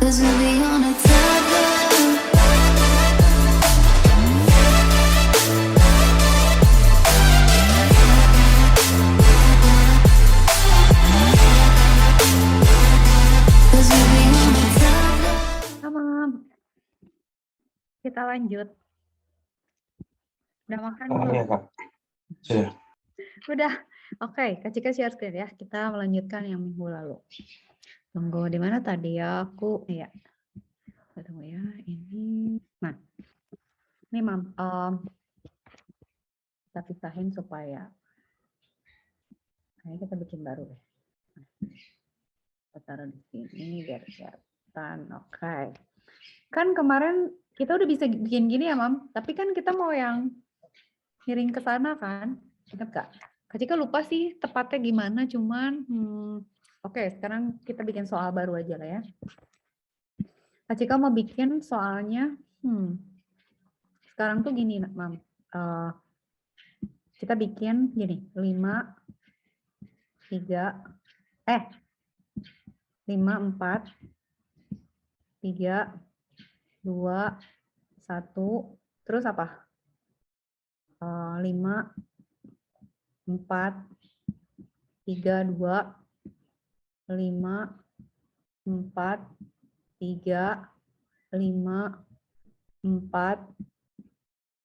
'Cause we'll be on a tablet. Cause we'll be on a tablet. Sama. Kita lanjut. Udah makan Oh belum? iya Kak. Sudah. Udah. Oke, Kak Cika share screen ya. Kita melanjutkan yang minggu lalu. Tunggu di mana tadi ya? Aku ya. Tunggu ya. Ini. Nah, ini Mam. Kita pisahin supaya kayaknya kita bikin baru deh. Kita taruh di sini biar kelihatan. Oke. Kan kemarin kita udah bisa bikin gini ya, Mam. Tapi kan kita mau yang miring ke sana kan? Ingat gak? Kak Cika lupa sih tepatnya gimana, cuman oke, sekarang kita bikin soal baru aja lah ya. Kak Cika mau bikin soalnya, sekarang tuh gini, Mam. Kita bikin gini, 5, 4, 3, 2, 1, terus apa? 5, 4, 3, 2, 5, 4, 3, 5, 4,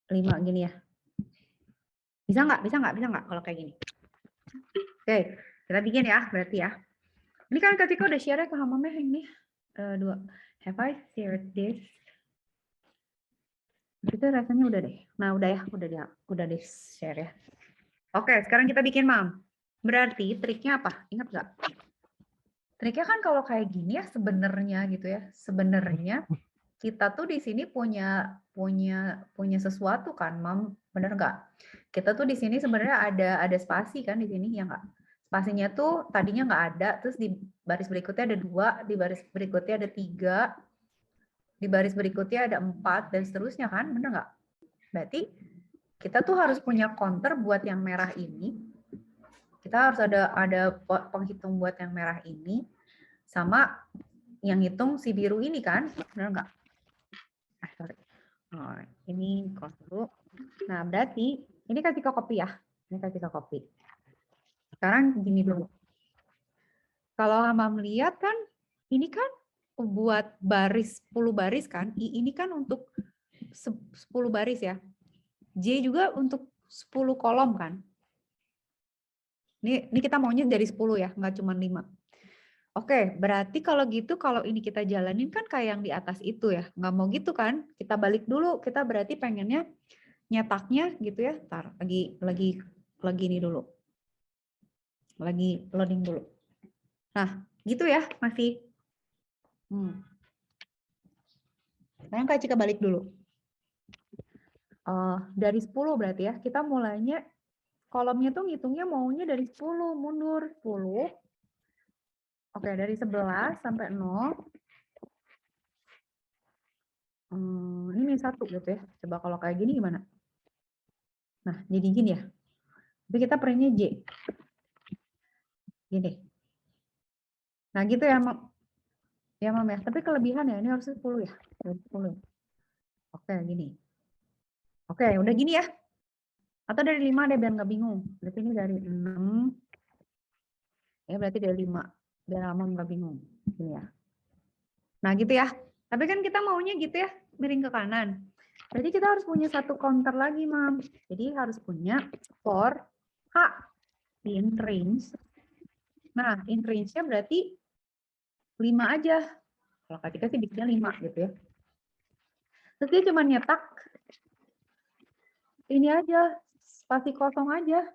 5 gini ya. Bisa nggak? Bisa nggak kalau kayak gini? Oke, kita bikin ya, berarti ya. Ini kan Kak Cika udah share ke Hamamnya ini. 2. Have I shared this? Itu rasanya udah deh. Nah, udah ya, udah di share ya. Oke, sekarang kita bikin, Mam. Berarti triknya apa? Ingat nggak? Triknya kan kalau kayak gini ya sebenarnya gitu ya. Sebenarnya kita tuh di sini punya sesuatu kan, Mam. Bener nggak? Kita tuh di sini sebenarnya ada spasi kan di sini ya nggak? Spasinya tuh tadinya nggak ada, terus di baris berikutnya ada 2, di baris berikutnya ada 3, di baris berikutnya ada 4 dan seterusnya kan, bener nggak? Berarti kita tuh harus punya counter buat yang merah ini. Kita harus ada penghitung buat yang merah ini sama yang hitung si biru ini kan, bener nggak? Sorry. Oh, ini close dulu. Nah, berarti ini kasih ke copy ya. Ini kasih ke copy. Sekarang gini dulu. Kalau Hamam lihat kan, ini kan buat baris 10 baris kan, I ini kan untuk 10 baris ya. J juga untuk 10 kolom kan. Ini kita maunya dari 10 ya, nggak cuma 5. Oke, berarti kalau gitu, kalau ini kita jalanin kan kayak yang di atas itu ya. Nggak mau gitu kan, kita balik dulu, kita berarti pengennya nyetaknya gitu ya. Ntar, lagi ini dulu. Lagi loading dulu. Nah, gitu ya, masih. Sekarang Kak Cika balik dulu. Dari 10 berarti ya, kita mulainya kolomnya tuh ngitungnya maunya dari 10, mundur 10. Oke, dari 11 sampai 0. Ini 1 gitu ya. Coba kalau kayak gini gimana? Nah, jadi gini ya. Tapi kita printnya J. Gini. Nah, gitu ya, Mam. Ya, Mam ya. Tapi kelebihan ya, ini harusnya 10 ya. 10. Oke, gini. Oke, udah gini ya. Atau dari 5 deh biar nggak bingung. Berarti ini dari 6. Ya, berarti dari 5. Biar Mam nggak bingung. Gini ya. Nah, gitu ya. Tapi kan kita maunya gitu ya, miring ke kanan. Berarti kita harus punya satu counter lagi, Mam. Jadi harus punya for H in range. Nah, in range-nya berarti 5 aja. Kalau Kak Cika sih bikinnya 5 gitu ya. Terus dia cuma nyetak ini aja, spasi kosong aja.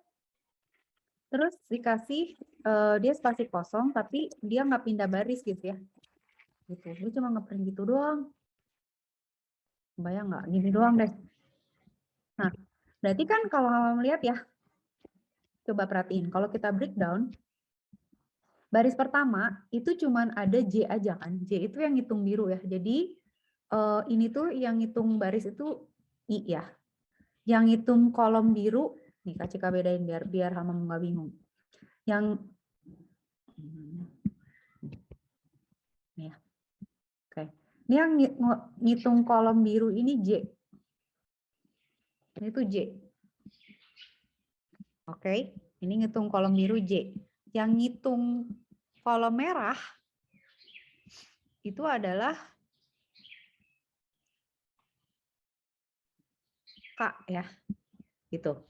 Terus dikasih dia spasi kosong, tapi dia nggak pindah baris gitu ya. Gitu. Dia cuma ngeprint gitu doang. Bayang nggak? Gini doang deh. Nah, berarti kan kalau melihat ya, coba perhatiin. Kalau kita breakdown, baris pertama itu cuman ada J aja kan. J itu yang hitung biru ya. Jadi ini tuh yang hitung baris itu I ya. Yang hitung kolom biru, nih Kak Cika bedain biar Hamam nggak bingung. Yang nih ya. Oke. Ini yang ngitung kolom biru ini J. Ini tuh J. Oke. Ini ngitung kolom biru J. Yang ngitung kolom merah itu adalah K ya. Gitu.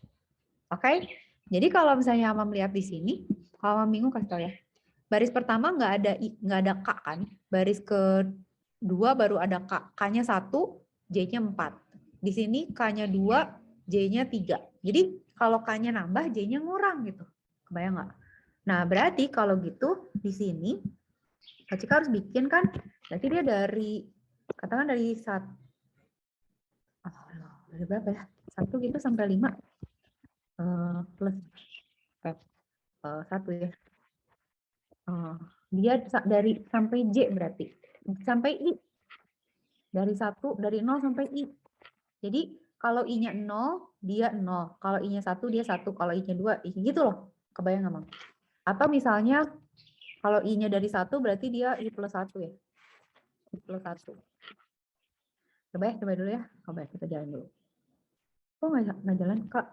Oke. Jadi kalau misalnya Amam lihat di sini, kalau Amam bingung kasih tahu ya. Baris pertama nggak ada K kan. Baris kedua baru ada K. K-nya 1, J-nya 4. Di sini K-nya 2, J-nya 3. Jadi kalau K-nya nambah, J-nya ngurang gitu. Kebayang nggak? Nah, berarti kalau gitu di sini Kak Cika harus bikin kan, berarti dia dari, katakan dari dari berapa ya? 1 gitu sampai 5 plus 1 ya. Dia dari sampai J berarti. Sampai I. Dari 1, dari 0 sampai I. Jadi kalau I-nya 0, dia 0. Kalau I-nya 1, dia 1. Kalau I-nya 2, gitu loh. Kebayang nggak, Mam? Atau misalnya kalau I-nya dari 1, berarti dia I plus 1 ya. I plus 1. Coba ya, coba dulu ya. Coba kita jalan dulu. Kok nggak jalan, Kak?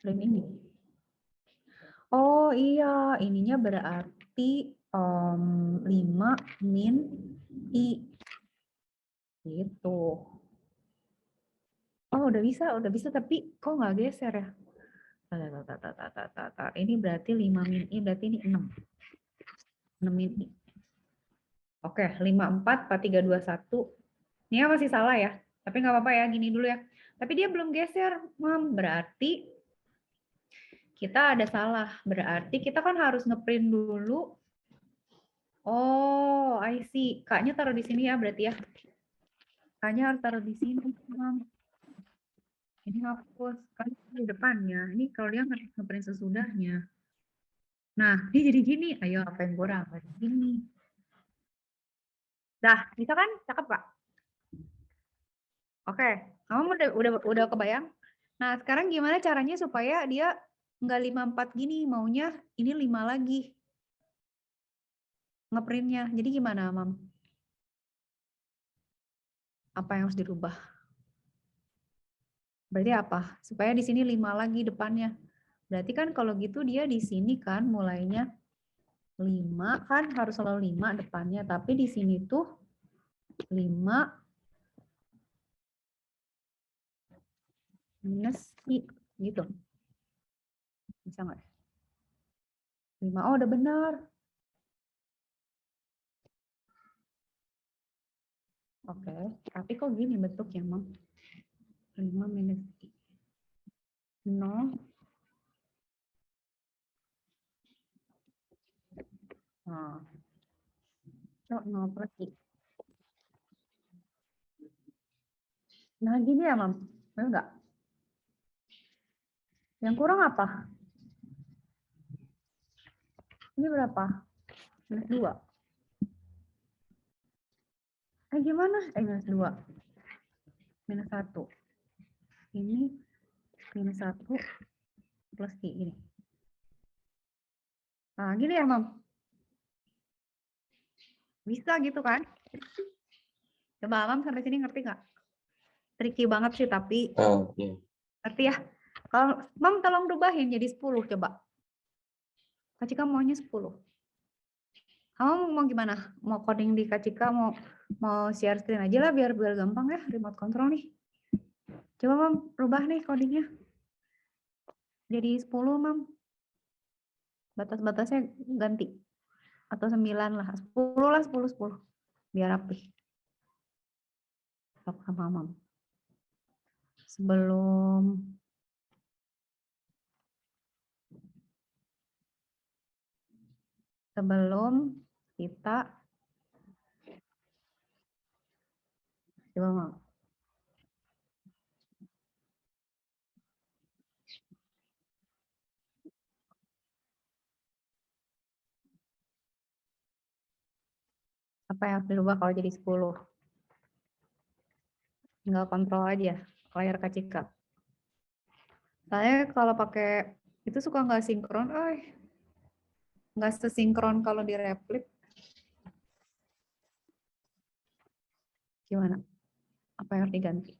Frame ini. Oh iya, ininya berarti 5 min I. Gitu. Oh udah bisa, tapi kok nggak geser ya? Ini berarti 5 min I, berarti ini 6. 6 min I. Oke, 5, 4, 4, 3, 2, 1. Ini masih salah ya, tapi nggak apa-apa ya, gini dulu ya. Tapi dia belum geser, Mam. Berarti kita ada salah. Berarti kita kan harus ngeprint dulu. Oh, I see. K-nya taruh di sini ya berarti ya. K-nya harus taruh di sini, Mam. Ini hapus, kan di depannya. Ini kalau dia ngeprint sesudahnya. Nah, ini jadi gini. Ayo, apa yang kurang? Gini. Dah, bisa kan? Cakep, Kak? Oke, kamu udah kebayang? Nah, sekarang gimana caranya supaya dia nggak 54 gini, maunya ini 5 lagi. Ngeprintnya. Jadi gimana, Mam? Apa yang harus dirubah? Berarti apa? Supaya di sini 5 lagi depannya. Berarti kan kalau gitu dia di sini kan mulainya 5, kan harus selalu 5 depannya. Tapi di sini tuh 5 minus I, gitu. Bisa nggak? 5, oh udah benar. Oke, tapi kok gini bentuknya, Mam? 5 minus I. 0. Nah, 0 plus I. Nah, gini ya, Mam. Benar nggak? Yang kurang apa? Ini berapa? Minus 2. Gimana? Minus 2. Minus 1. Ini minus 1 plus I ini. Nah, gini ya, Mam. Bisa gitu kan? Coba Mam sampai sini ngerti nggak? Tricky banget sih, tapi Iya. ngerti ya? Kalau Mam tolong rubahin jadi 10 coba. Kak Cika maunya 10. Kamu mau gimana? Mau coding di Kak Cika, mau share screen aja lah biar gampang ya, remote control nih. Coba Mam rubah nih codingnya. Jadi 10 Mam. Batas-batasnya ganti. Atau 9 lah. 10 lah, 10, 10. Biar rapi. Sama Mam. Sebelum kita coba Mam. Apa yang harus dirubah kalau jadi 10? Tinggal kontrol aja layar Kak Cika. Saya kalau pakai itu suka nggak sinkron, nggak sesinkron kalau di Replit. Gimana? Apa yang harus diganti?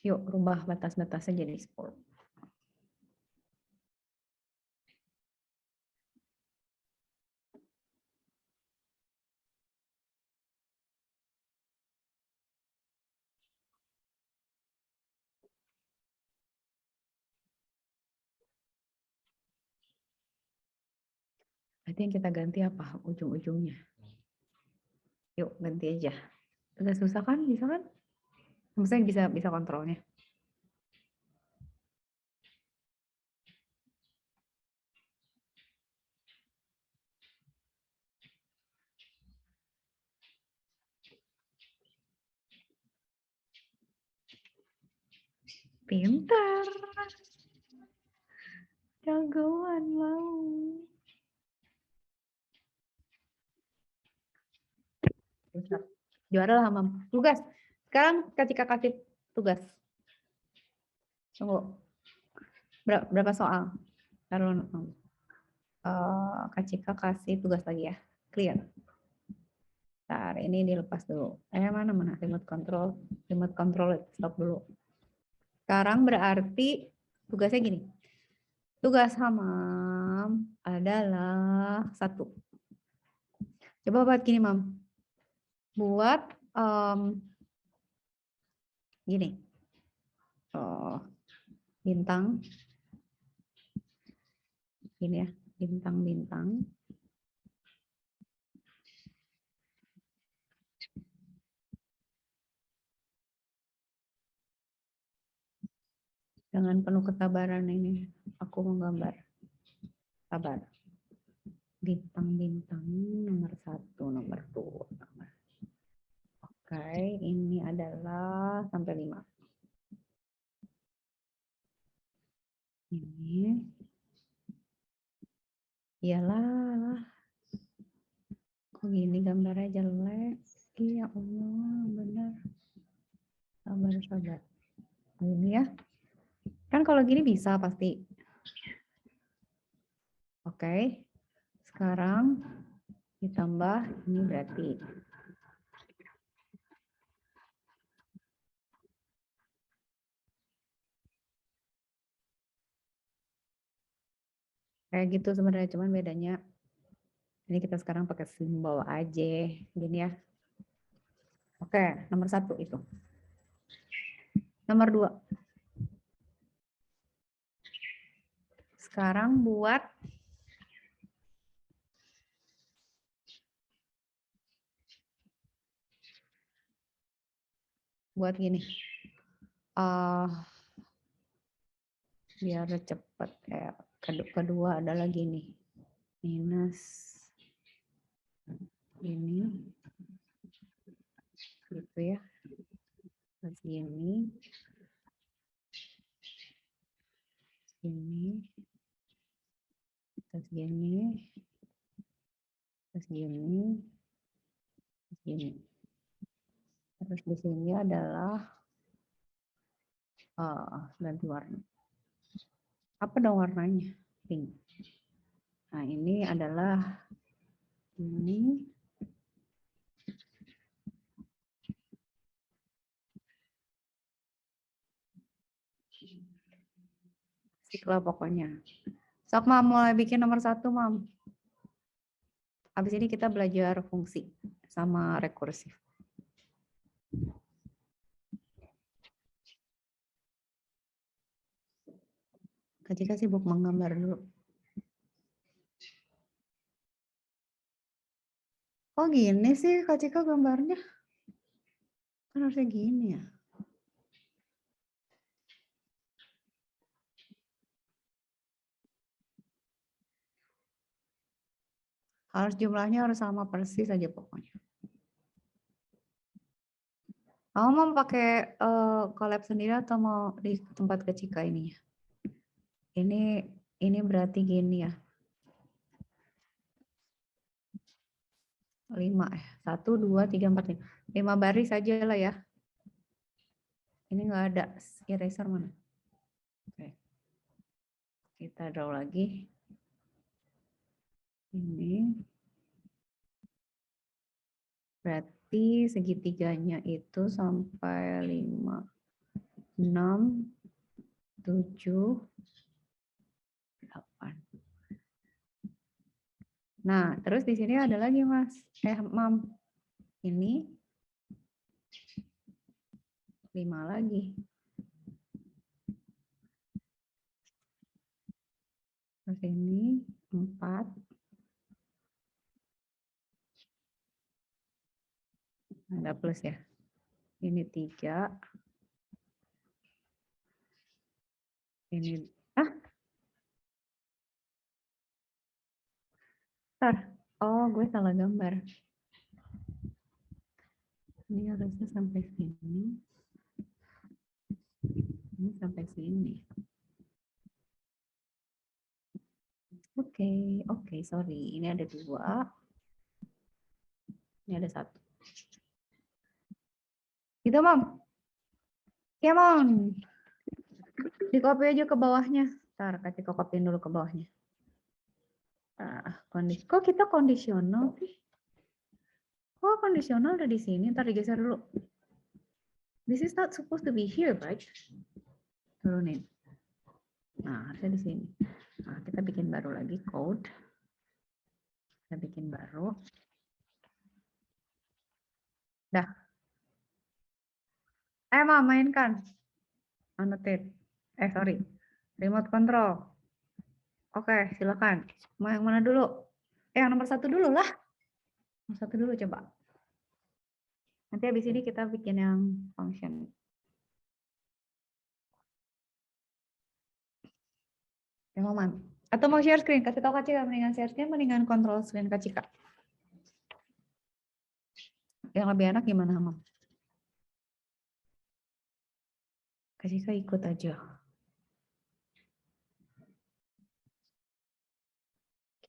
Yuk, rubah batas-batasnya jadi 10. Berarti yang kita ganti apa? Ujung-ujungnya. Yuk, ganti aja. Agak susah kan? Bisa kan? Maksudnya bisa kontrolnya. Pintar. Jagoan mau. Juara lah, Mam. Tugas. Sekarang ketika kasih tugas. Tunggu. Berapa soal? Taruh. Kak Cika kasih tugas lagi ya. Clear. Ntar ini dilepas dulu. Mana remote control. Remote control stop dulu. Sekarang berarti tugasnya gini. Tugas Hamam adalah 1. Coba buat gini, Mam. Buat gini. Bintang. Gini ya, bintang-bintang. Dengan penuh kesabaran ini, aku menggambar. Sabar. Bintang-bintang nomor 1, nomor 2. Oke, ini adalah sampai 5. Ini. Iyalah. Kok gini gambarnya jelek? Ya Allah, benar. Sabar. Ini ya. Kan kalau gini bisa pasti. Oke. Sekarang ditambah ini berarti kayak gitu sebenarnya, cuman bedanya ini kita sekarang pakai simbol aja gini ya. Oke, nomor 1 itu. Nomor 2. Sekarang buat gini. Biar cepet ya. Kedua adalah gini. Minus ini. Gitu ya. Terus gini. Gini. Terus gini. Terus gini. Terus gini. Terus di sini adalah ganti warna. Apa dong warnanya? Pink. Nah, ini adalah ini. Siklah pokoknya. Sok, Mam, mulai bikin nomor 1, Mam. Habis ini kita belajar fungsi sama rekursif. Kak Cika sibuk menggambar dulu. Oh gini sih Kak Cika gambarnya. Kan harusnya gini ya. Harus jumlahnya harus sama persis aja pokoknya. Kamu mau pakai collab sendiri atau mau di tempat Kak Cika ini ya? Ini berarti gini ya. 5 1, 2, 3, 4, 5 baris aja lah ya. Ini nggak ada eraser mana? Oke. Kita draw lagi. Ini. Berarti segitiganya itu sampai 5, 6, 7, 8. Nah, terus di sini ada lagi, Mas. Mam. Ini 5 lagi. Terus ini 4. Ada plus ya. Ini 3. Ini Oh, gue salah gambar. Ini harusnya sampai sini. Ini sampai sini. Oke, sorry. Ini ada 2. Ini ada 1. Gitu, Mam. Come on. Di copy aja ke bawahnya. Ntar kasih copyin dulu ke bawahnya. Kok kita kondisional sih? Kok kondisional udah di sini? Ntar digeser dulu. This is not supposed to be here, right? Turunin. Nah, harusnya di sini. Nah, kita bikin baru lagi code. Kita bikin baru. Dah. Mam, mainkan. Annotate. Sorry. Remote control. Oke, silakan. Mau yang mana dulu? Yang nomor 1 dulu lah. Nomor 1 dulu coba. Nanti habis ini kita bikin yang function. Yang mau mana? Atau mau share screen? Kasih tahu Kak Cika, mendingan share screen, mendingan control screen Kak Cika. Yang lebih enak gimana, Mam? Kak Cika ikut aja.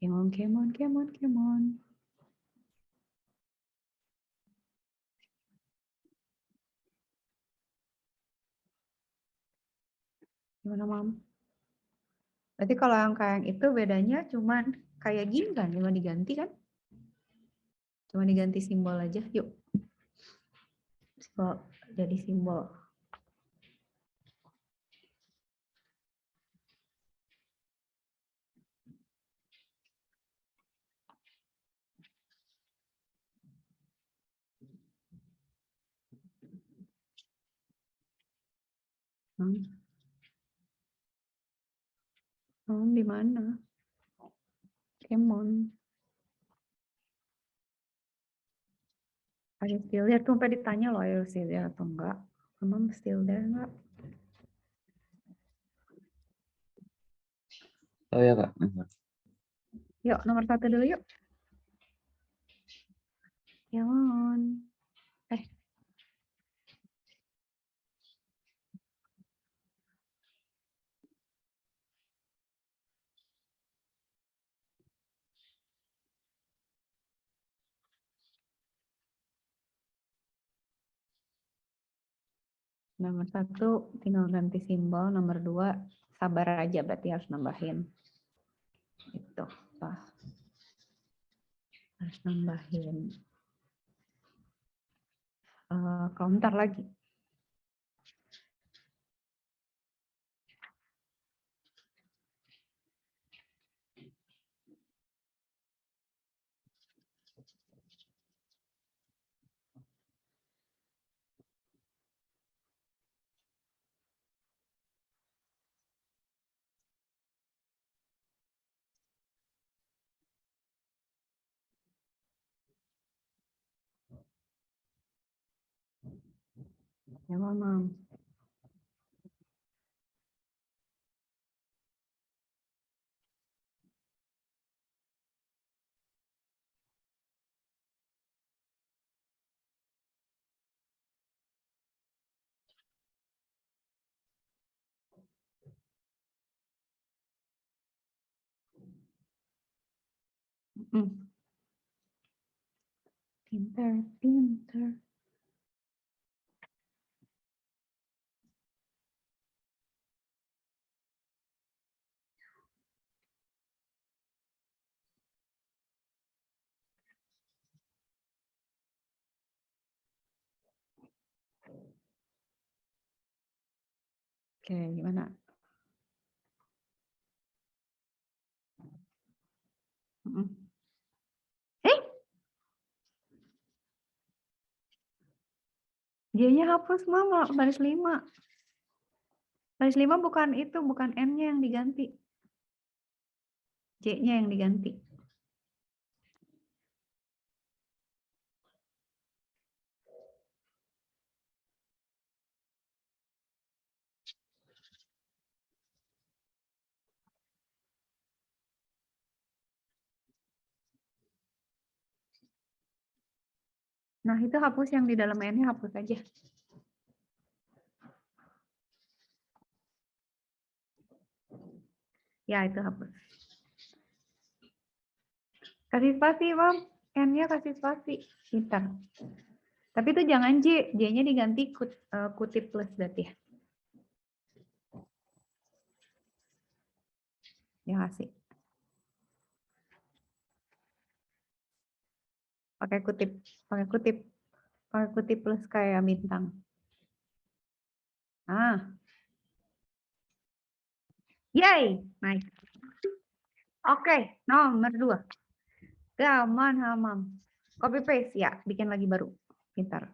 Come on, come on, come on, come on. Gimana, Mam? Berarti kalau yang kayak yang itu bedanya cuman kayak gini kan, cuma diganti kan? Cuma diganti simbol aja. Yuk. Simbol, jadi simbol. Di mana? Come on. Are you still there? Tuh sampai ditanya loh, are you still there atau enggak? Emang still there enggak? Oh ya Kak. Yuk, nomor 1 dulu yuk. Come on. Nomor 1 tinggal ganti simbol. Nomor 2 sabar aja, berarti harus nambahin. Itu. Harus nambahin counter lagi. Ya, Mama. Pinter, pinter. Oke, gimana? Mm-mm. Eh, J-nya hapus mama, baris 5. Baris 5 bukan itu, bukan N-nya yang diganti. J-nya yang diganti. Nah, itu hapus yang di dalam N-nya, hapus aja. Ya, itu hapus. Kasih spasi, Mam. N-nya kasih spasi. Pintar. Tapi itu jangan J. J-nya diganti kutip plus berarti ya. Ya kasih. Pakai kutip. Pakai kutip. Pakai kutip plus kayak bintang. Ah. Yay. Nice. Oke. Nomor 2. Gaman hamam. Copy paste ya. Bikin lagi baru. Pintar.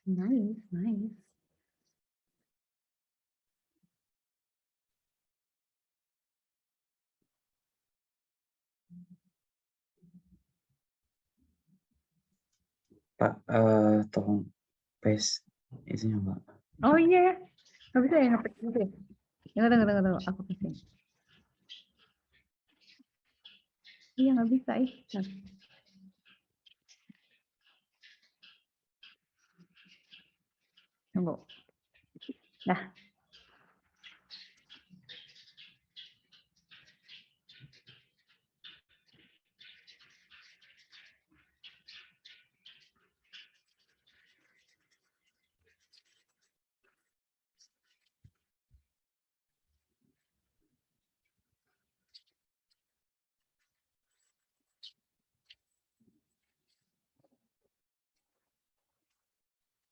Nice. Nice. Pak, tolong paste isinya, Pak. Oh iya ya. Nggak bisa ya ngetik gitu ya? Tunggu. Aku paste. Iya nggak bisa. Nah, tunggu. Nah.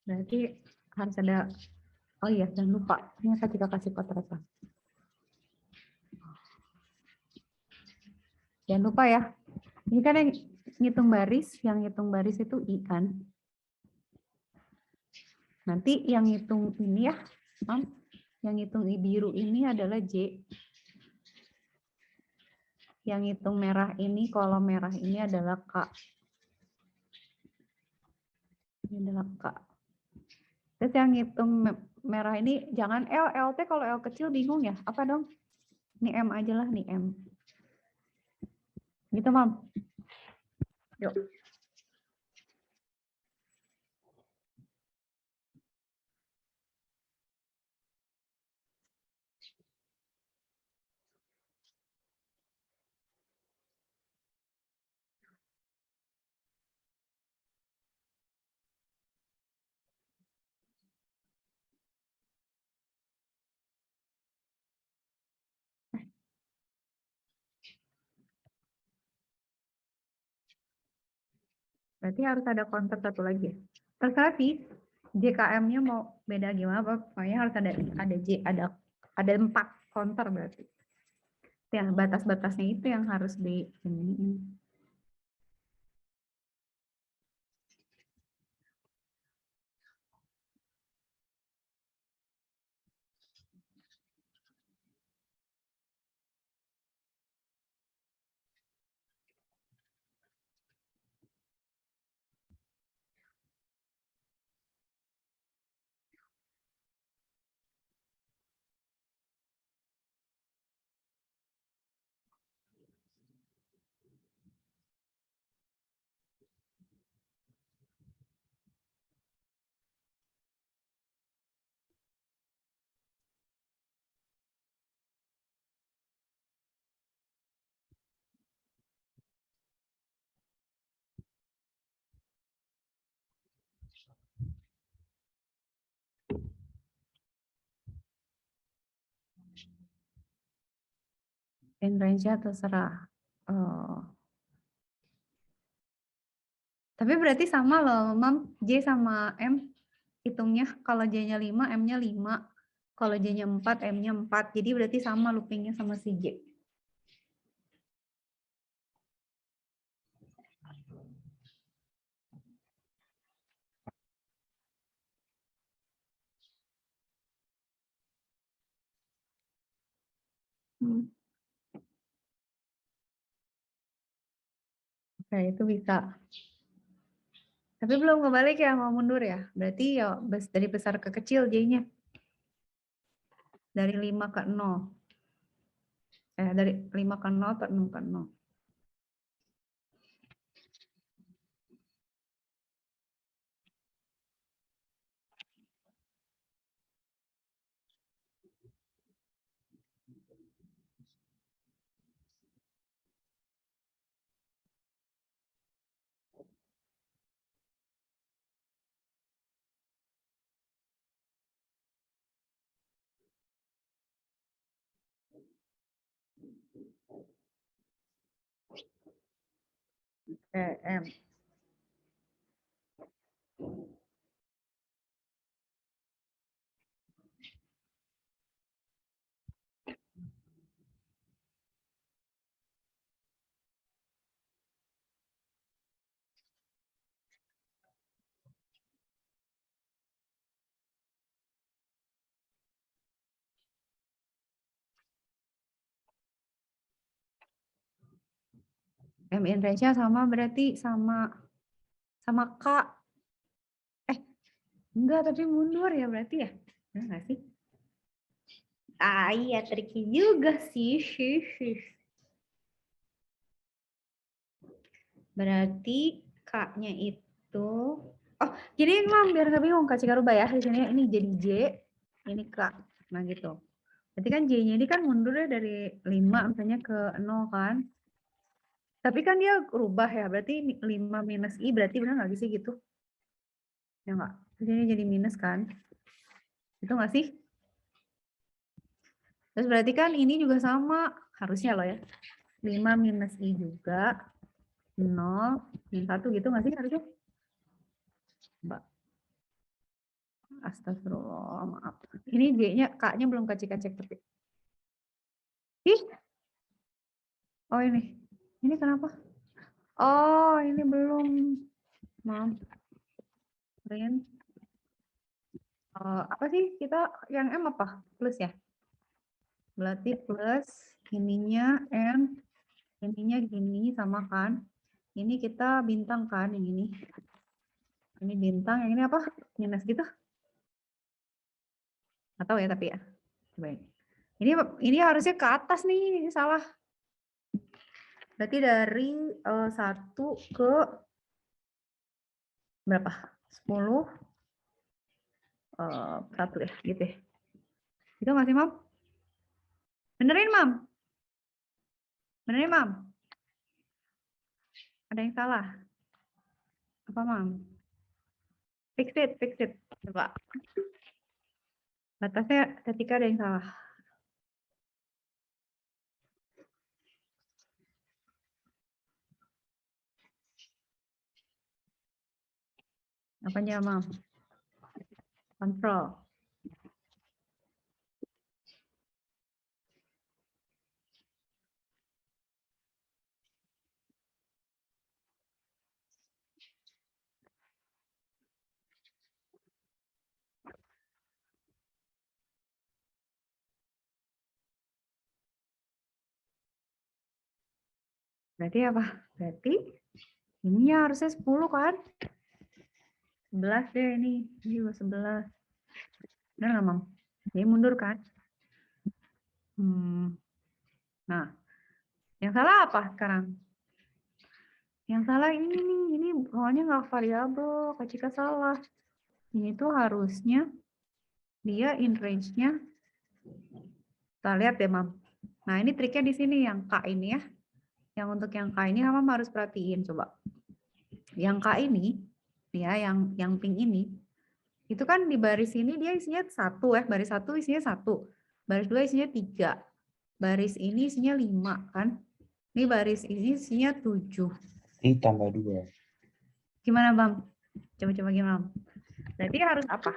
Berarti harus ada. Oh iya, jangan lupa. Ini kita kasih kotak. Jangan lupa ya. Ini kan yang ngitung baris itu I kan. Nanti yang ngitung ini ya, Mam, yang ngitung I biru ini adalah J. Yang ngitung merah ini, kolom merah ini adalah K. Ini adalah K. Terus yang ngitung merah ini, jangan L. L T kalau L kecil bingung ya. Apa dong? Ini M aja lah, nih M. Gitu, Mam. Yuk. Berarti harus ada counter satu lagi. Terserah sih, JKM-nya mau beda gimana, pokoknya harus ada J, ada 4 counter berarti. Ya, batas-batasnya itu yang harus di ini. In range-nya terserah. Tapi berarti sama loh, Mam. J sama M hitungnya kalau J-nya 5, M-nya 5. Kalau J-nya 4, M-nya 4. Jadi berarti sama loopingnya sama si J. Oke, itu bisa. Tapi belum kebalik ya, mau mundur ya. Berarti ya dari besar ke kecil J-nya. Dari 5 ke 0. Dari 5 ke 0 atau 6 ke 0. M. M in range-nya sama berarti sama K. Enggak, tapi mundur ya berarti ya. Enggak nggak sih? Iya, tricky juga sih. Berarti K-nya itu, oh jadi Mam biar nggak bingung kasih rubah ya di sini ini jadi J, ini K, nah gitu. Berarti kan J-nya ini kan mundurnya dari 5 misalnya ke 0 kan. Tapi kan dia rubah ya, berarti 5 minus I berarti benar nggak sih gitu? Ya nggak? Ini jadi minus kan? Itu nggak sih? Terus berarti kan ini juga sama, harusnya loh ya. 5 minus I juga, 0, min 1 gitu nggak sih harusnya? Mbak. Astagfirullah, maaf. Ini J-nya, K-nya belum kacek-kacek tapi. Ih. Oh ini. Ini kenapa? Oh, ini belum. Maaf. Rin. Apa sih kita yang M apa? Plus ya? Berarti plus ininya M, ininya gini sama kan? Ini kita bintang kan yang ini. Ini bintang, yang ini apa? Minus gitu. Nggak tahu ya tapi ya. Coba ini. Ini harusnya ke atas nih, ini salah. Berarti dari 1 ke berapa? 10 1 ya, gitu ya. Itu nggak sih, Mam? Benerin, Mam. Benerin, Mam. Ada yang salah. Apa, Mam? Fix it. Coba. Batasnya ketika ada yang salah. Apanya, Mam? Kontrol. Berarti apa? Berarti ininya harusnya 10 kan? 11 deh ini. Ini juga 11. Benar nggak, Mam? Jadi mundur kan? Nah, yang salah apa sekarang? Yang salah ini nih, ini bawahnya nggak variabel, Kak Cika salah. Ini tuh harusnya dia in range-nya. Kita lihat deh, Mam. Nah, ini triknya di sini yang K ini ya. Yang untuk yang K ini Mam harus perhatiin coba. Yang K ini ya, yang pink ini itu kan di baris ini dia isinya 1 ya, baris 1 isinya 1. Baris 2 isinya 3. Baris ini isinya 5 kan. Ini baris ini isinya 7. Ini tambah 2. Gimana, Bang? Coba-coba gimana? Berarti harus apa?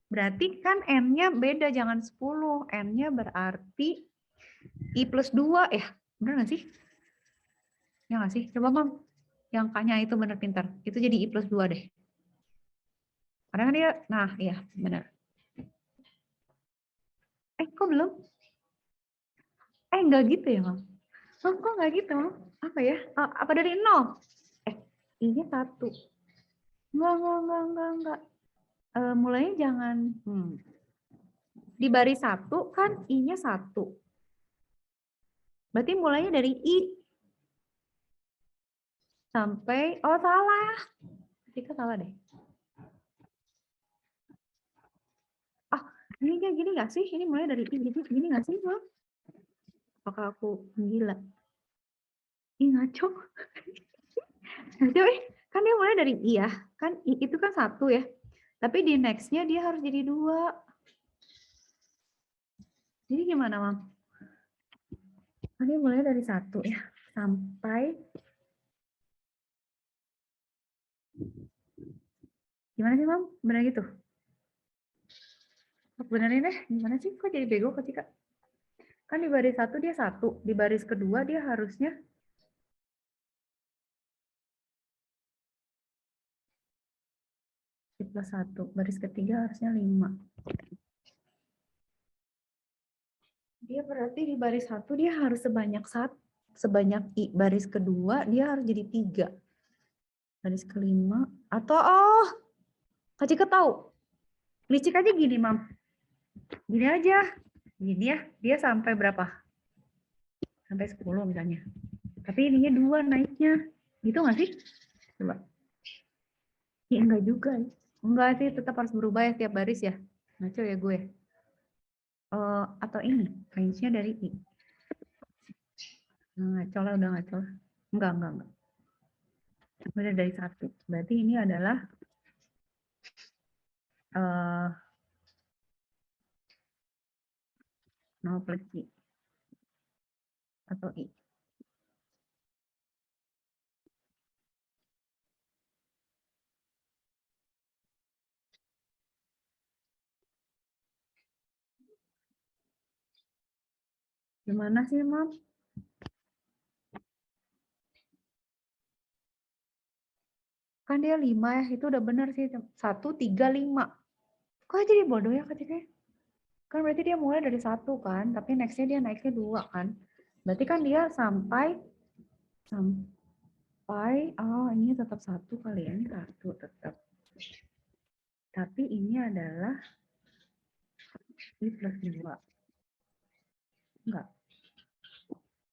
Berarti kan N-nya beda, jangan 10. N-nya berarti I plus 2 ya. Bener nggak sih? Ya nggak sih? Coba, Bang. Yang K-nya itu bener pintar. Itu jadi I plus 2 deh. Karena kan dia, nah iya benar. Kok belum? Enggak gitu ya, Bang? Oh, kok nggak gitu, Bang? Apa ya? Apa dari 0? I-nya 1. Enggak. Mulainya jangan, di baris 1 kan I-nya 1. Berarti mulainya dari I sampai, oh salah. Ketika salah deh. Ini kayak gini nggak sih? Ini mulai dari I gitu, gini nggak sih, Bang? Apakah aku gila? Ih, ngaco. Ngaco, kan dia mulai dari I ya. Kan I itu kan 1 ya. Tapi di next-nya dia harus jadi 2. Jadi gimana, Mam? Kan dia mulai dari 1 ya. Sampai, gimana sih, Mam? Benar gitu? Benerin deh, gimana sih? Kok jadi bego ketika? Kan di baris 1 dia 1. Di baris kedua dia harusnya I plus 1. Baris ketiga harusnya 5. Dia berarti di baris 1 dia harus sebanyak I. Baris kedua dia harus jadi 3. Baris kelima. Atau, Kak Cika tahu. Licik aja gini, Mam. Gini aja. Gini ya. Dia sampai berapa? Sampai 10 misalnya. Tapi ininya 2 naiknya. Gitu nggak sih? Coba. Ya, enggak juga. Enggak sih, tetap harus berubah ya tiap baris ya. Ngaco ya gue. Atau ini, range-nya dari I. Ngaco lah, udah ngaco. Enggak. Udah dari 1. Berarti ini adalah 0 plus I. Atau I. Gimana sih, Mam? Kan dia 5 ya, itu udah benar sih. 1, 3, 5. Kok jadi bodoh ya ketika? Kan berarti dia mulai dari 1 kan, tapi next-nya dia naiknya 2 kan. Berarti kan dia sampai, ini tetap 1 kali ya, ini 1 tetap. Tapi ini adalah I plus 2. Enggak.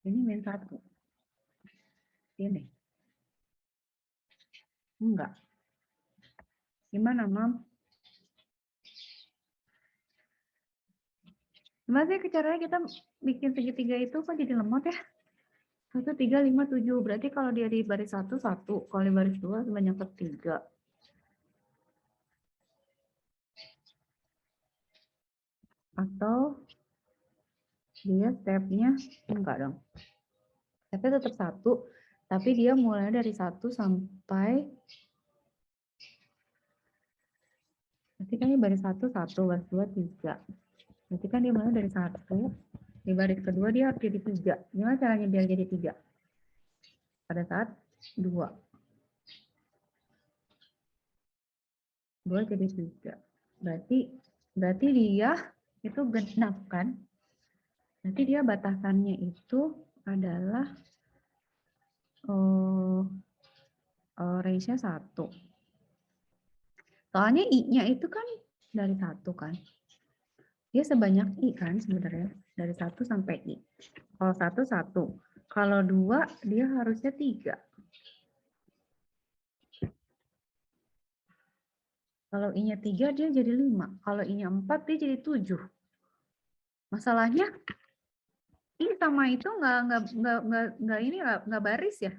Ini min 1. Ini. Enggak. Gimana, Mam? Gimana sih caranya kita bikin segitiga itu kok jadi lemot ya? 1, 3, 5, 7. Berarti kalau dia di baris 1, 1. Kalau di baris 2, sebanyak ketiga. Atau dia stepnya, enggak dong. Stepnya tetap 1, tapi dia mulai dari 1 sampai, berarti kan ini baris 1, 1, baris 2, 3. Berarti kan dia mulai dari 1, di baris kedua dia harus jadi 3. Gimana caranya biar jadi 3? Pada saat 2. 2 jadi 3. Berarti dia itu genap kan? Nanti dia batasannya itu adalah range-nya 1. Soalnya I-nya itu kan dari 1 kan. Dia sebanyak I kan sebenarnya. Dari 1 sampai I. Kalau 1, 1. Kalau 2, dia harusnya 3. Kalau I-nya 3, dia jadi 5. Kalau I-nya 4, dia jadi 7. Masalahnya I sama itu nggak baris ya,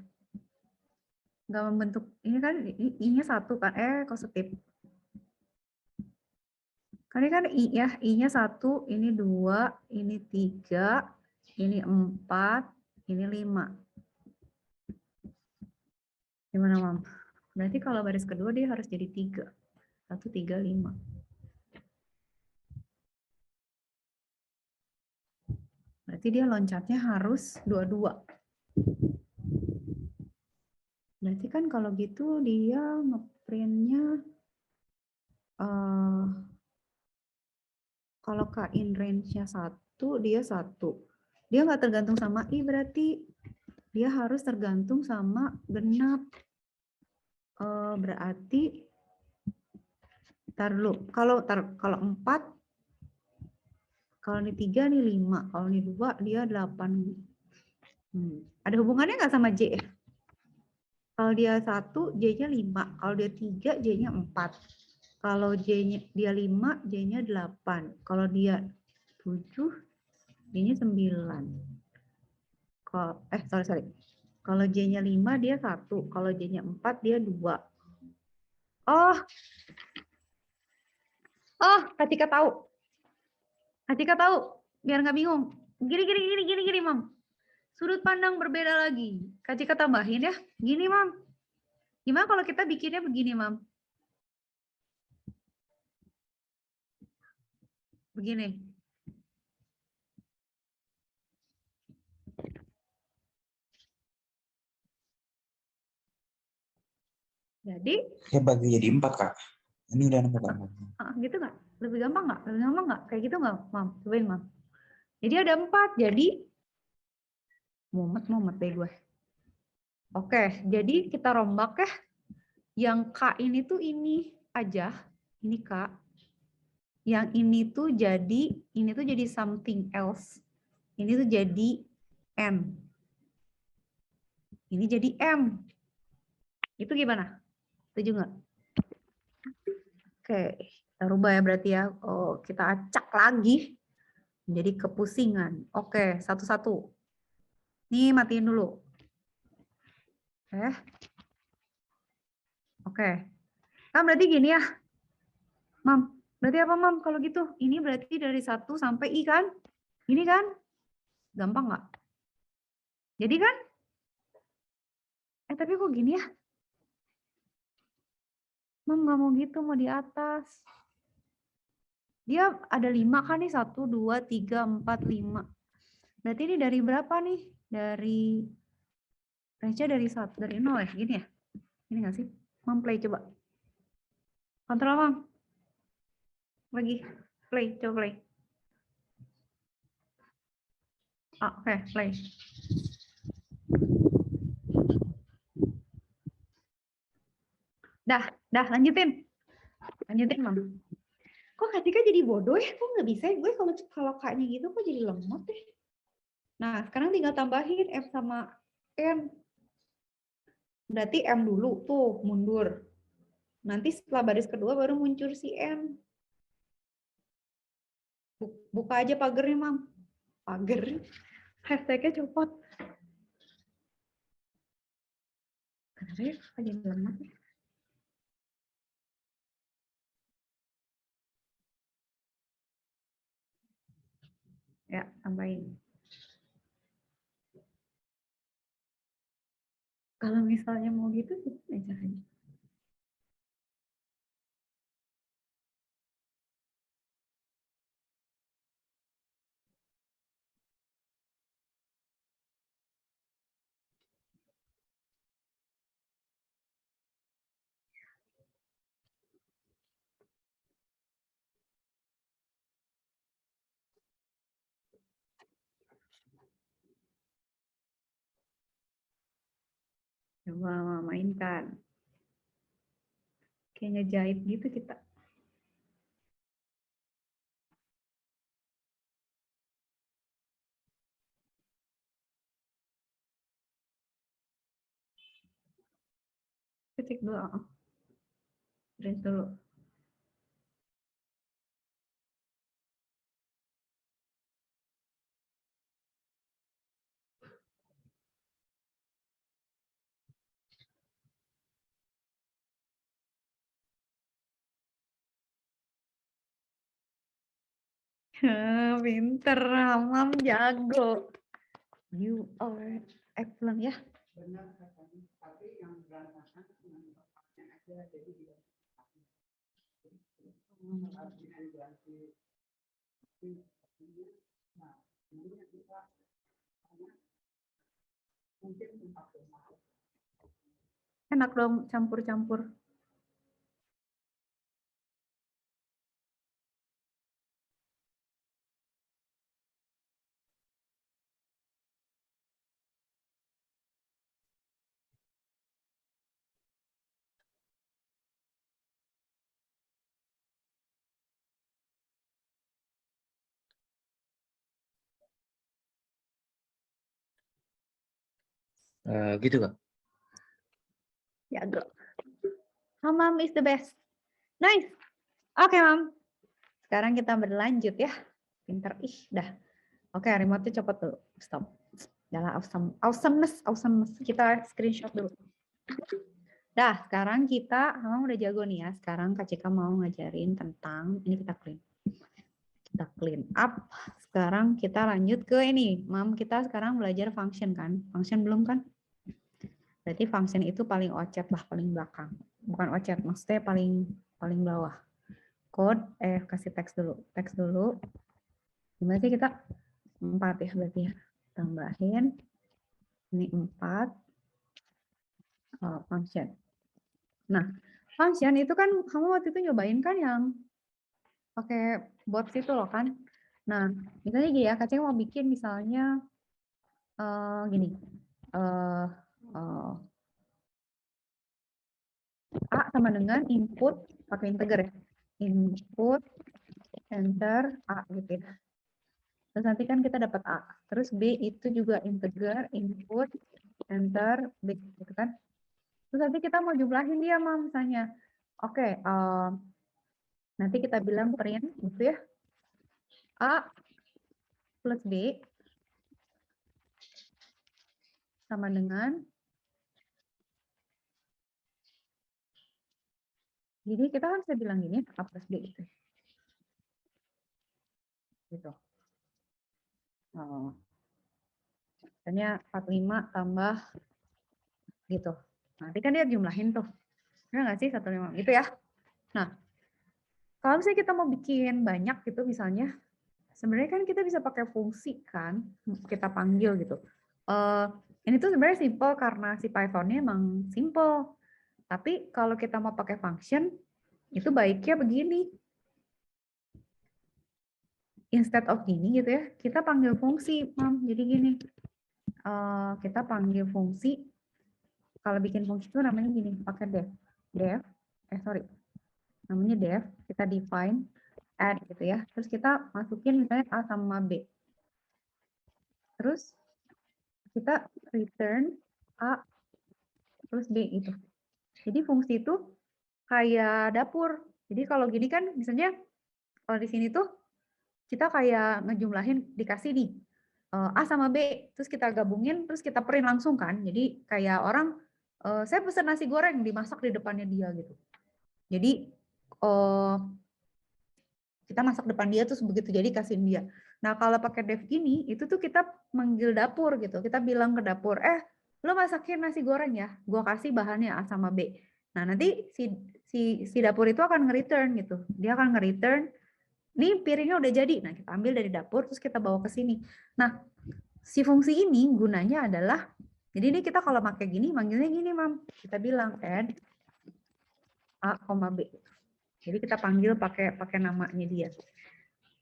nggak membentuk. Ini kan I-nya 1 kan, positif. Ini kan I ya, I-nya 1, ini 2, ini 3, ini 4, ini 5. Gimana, Mam? Berarti kalau baris kedua dia harus jadi 3. 1, 3, 5. Berarti dia loncatnya harus 22. Berarti kan kalau gitu dia ngeprintnya kalau kain range-nya 1, dia 1. Dia nggak tergantung sama I berarti. Dia harus tergantung sama genap. Berarti tar dulu. Kalau 4, kalau ini 3 nih 5, kalau ini 2 dia 8. Ada hubungannya nggak sama J? Kalau dia 1, J-nya 5. Kalau dia 3, J-nya 4. Kalau J-nya dia 5, J-nya 8. Kalau dia 7, J-nya 9. Sorry. Kalau J-nya 5, dia 1. Kalau J-nya 4, dia 2. Oh, Kak Cika tahu. Biar nggak bingung. Gini, Mam. Sudut pandang berbeda lagi. Kak Cika tambahin ya. Gini, Mam. Gimana kalau kita bikinnya begini, Mam? Begini. Jadi, Ya bagi jadi 4, Kak. Ini udah nemu, Kak. gitu nggak? Lebih gampang nggak? Kayak gitu nggak, Mam? Cobain, Mam. Jadi ada 4. Jadi, mumet deh gue. Oke, jadi kita rombak ya. Yang K ini tuh ini aja. Ini K. Yang ini tuh jadi something else. Ini tuh jadi M. Ini jadi M. Itu gimana? Setuju nggak? Oke, kita rubah ya berarti ya. Oh, kita acak lagi. Menjadi kepusingan. Oke, satu-satu. Nih, matiin dulu. Oke. Kan berarti gini ya. Mam, berarti apa, Mam? Kalau gitu, ini berarti dari 1 sampai I kan? Ini kan? Gampang nggak? Jadi kan? Tapi kok gini ya? Mam nggak mau gitu, mau di atas. Dia ada 5 kan nih, 1, 2, 3, 4, 5. Berarti ini dari berapa nih? Dari range-nya dari 0 ya, gini ya? Ini nggak sih? Mam play coba. Kontrol, Mam. Lagi. Play, coba play. Oke, play. Dah, lanjutin. Lanjutin, Mam. Kok ketika jadi bodoh ya? Kok nggak bisa? Gue kalau kayaknya gitu kok jadi lemot deh. Nah, sekarang tinggal tambahin F sama N. Berarti M dulu tuh mundur. Nanti setelah baris kedua baru muncul si N. Buka aja pagernya, Mam. Pager. Hashtagnya copot. Kenapa ya? Kok jadi lemot ya? Ya, tambahin. Kalau misalnya mau gitu, gimana caranya? Coba mainkan. Kayak ngejahit gitu kita. Ketik dulu. Print dulu. Pinter, Mam jago. You are excellent ya. Enak dong campur-campur. Gitu Kak. Ya, girl. Oh, Mom is the best. Nice. Oke, Mom. Sekarang kita berlanjut ya. Pinter. Ih, dah. Oke, remote-nya copot dulu. Stop. Jalan awesomeness. Kita screenshot dulu. Dah, sekarang kita, Mom udah jago nih ya. Sekarang Kak Cika mau ngajarin tentang, ini kita clean up. Sekarang kita lanjut ke ini. Mom, kita sekarang belajar function kan? Function belum kan? Berarti function itu paling ocet lah, paling belakang. Bukan ocet, maksudnya paling bawah. Code, kasih teks dulu. Berarti kita 4 ya berarti ya. Tambahin. Ini 4. Function. Nah, function itu kan kamu waktu itu nyobain kan yang pakai bots itu loh kan. Nah, misalnya gini ya, Kak mau bikin misalnya gini. A sama dengan input pakai integer ya. Input enter A gitu ya. Terus nanti kan kita dapat A. Terus B itu juga integer input enter B gitu kan. Terus nanti kita mau jumlahin dia Mam misalnya. Oke, nanti kita bilang print gitu ya. A plus B sama dengan, jadi kita kan bisa bilang gini, A plus B gitu. Gitu. Misalnya 45 tambah gitu. Nanti kan dia jumlahin tuh. Ya nggak sih 15 gitu ya. Nah, kalau misalnya kita mau bikin banyak gitu misalnya, sebenarnya kan kita bisa pakai fungsi kan, kita panggil gitu. Ini tuh sebenarnya simple karena si Python-nya emang simple. Tapi kalau kita mau pakai function, itu baiknya begini. Instead of gini gitu ya, kita panggil fungsi, Mam. Jadi gini, kita panggil fungsi. Kalau bikin fungsi itu namanya gini, pakai namanya def, kita define, add gitu ya. Terus kita masukin misalnya A sama B. Terus kita return A plus B gitu. Jadi fungsi itu kayak dapur. Jadi kalau gini kan misalnya kalau di sini tuh kita kayak ngejumlahin dikasih nih A sama B, terus kita gabungin, terus kita print langsung kan. Jadi kayak orang, saya pesan nasi goreng dimasak di depannya dia gitu. Jadi kita masak depan dia terus begitu jadi kasihin dia. Nah kalau pakai dev gini, itu tuh kita manggil dapur gitu. Kita bilang ke dapur, lo masakin nasi goreng ya, gua kasih bahannya A sama B. Nah nanti si dapur itu akan nge-return gitu. Dia akan nge-return, nih piringnya udah jadi. Nah kita ambil dari dapur terus kita bawa ke sini. Nah si fungsi ini gunanya adalah, jadi ini kita kalau pakai gini manggilnya gini Mam. Kita bilang add A, B. Jadi kita panggil pakai namanya dia.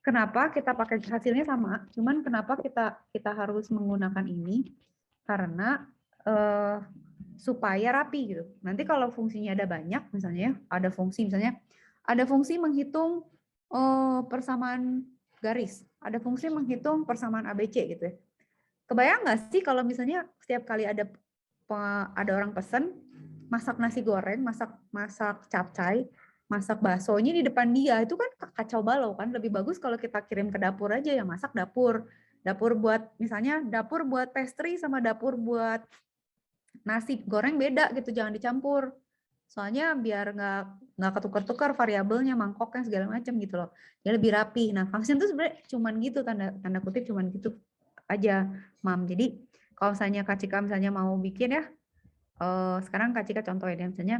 Kenapa kita pakai hasilnya sama? Cuman kenapa kita harus menggunakan ini? Karena supaya rapi gitu. Nanti kalau fungsinya ada banyak, misalnya ada fungsi menghitung persamaan garis, ada fungsi menghitung persamaan ABC gitu ya. Kebayang nggak sih kalau misalnya setiap kali ada orang pesen masak nasi goreng, masak capcay, masak baksonya di depan dia, itu kan kacau balau kan. Lebih bagus kalau kita kirim ke dapur aja, yang masak dapur buat misalnya dapur buat pastry sama dapur buat nasi goreng beda gitu, jangan dicampur. Soalnya biar nggak ketukar-tukar variabelnya, mangkoknya segala macam gitu loh. Dia lebih rapi. Nah, function itu sebenarnya cuman gitu, tanda kutip cuman gitu aja, Mam. Jadi kalau misalnya Kak Cika misalnya mau bikin ya, sekarang Kak Cika contohin ya, misalnya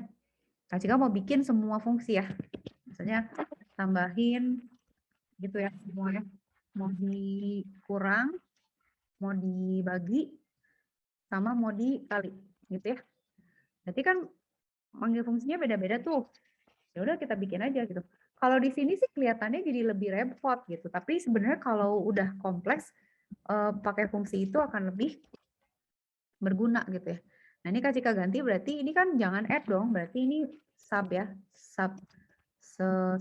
Kak Cika mau bikin semua fungsi ya. Misalnya tambahin gitu ya semuanya. Mau dikurang, mau dibagi, sama mau dikali gitu ya. Berarti kan manggil fungsinya beda-beda tuh. Ya udah kita bikin aja gitu. Kalau di sini sih kelihatannya jadi lebih repot gitu. Tapi sebenarnya kalau udah kompleks pakai fungsi itu akan lebih berguna gitu ya. Nah ini Kak Cika ganti berarti ini kan jangan add dong. Berarti ini sub ya. Sub,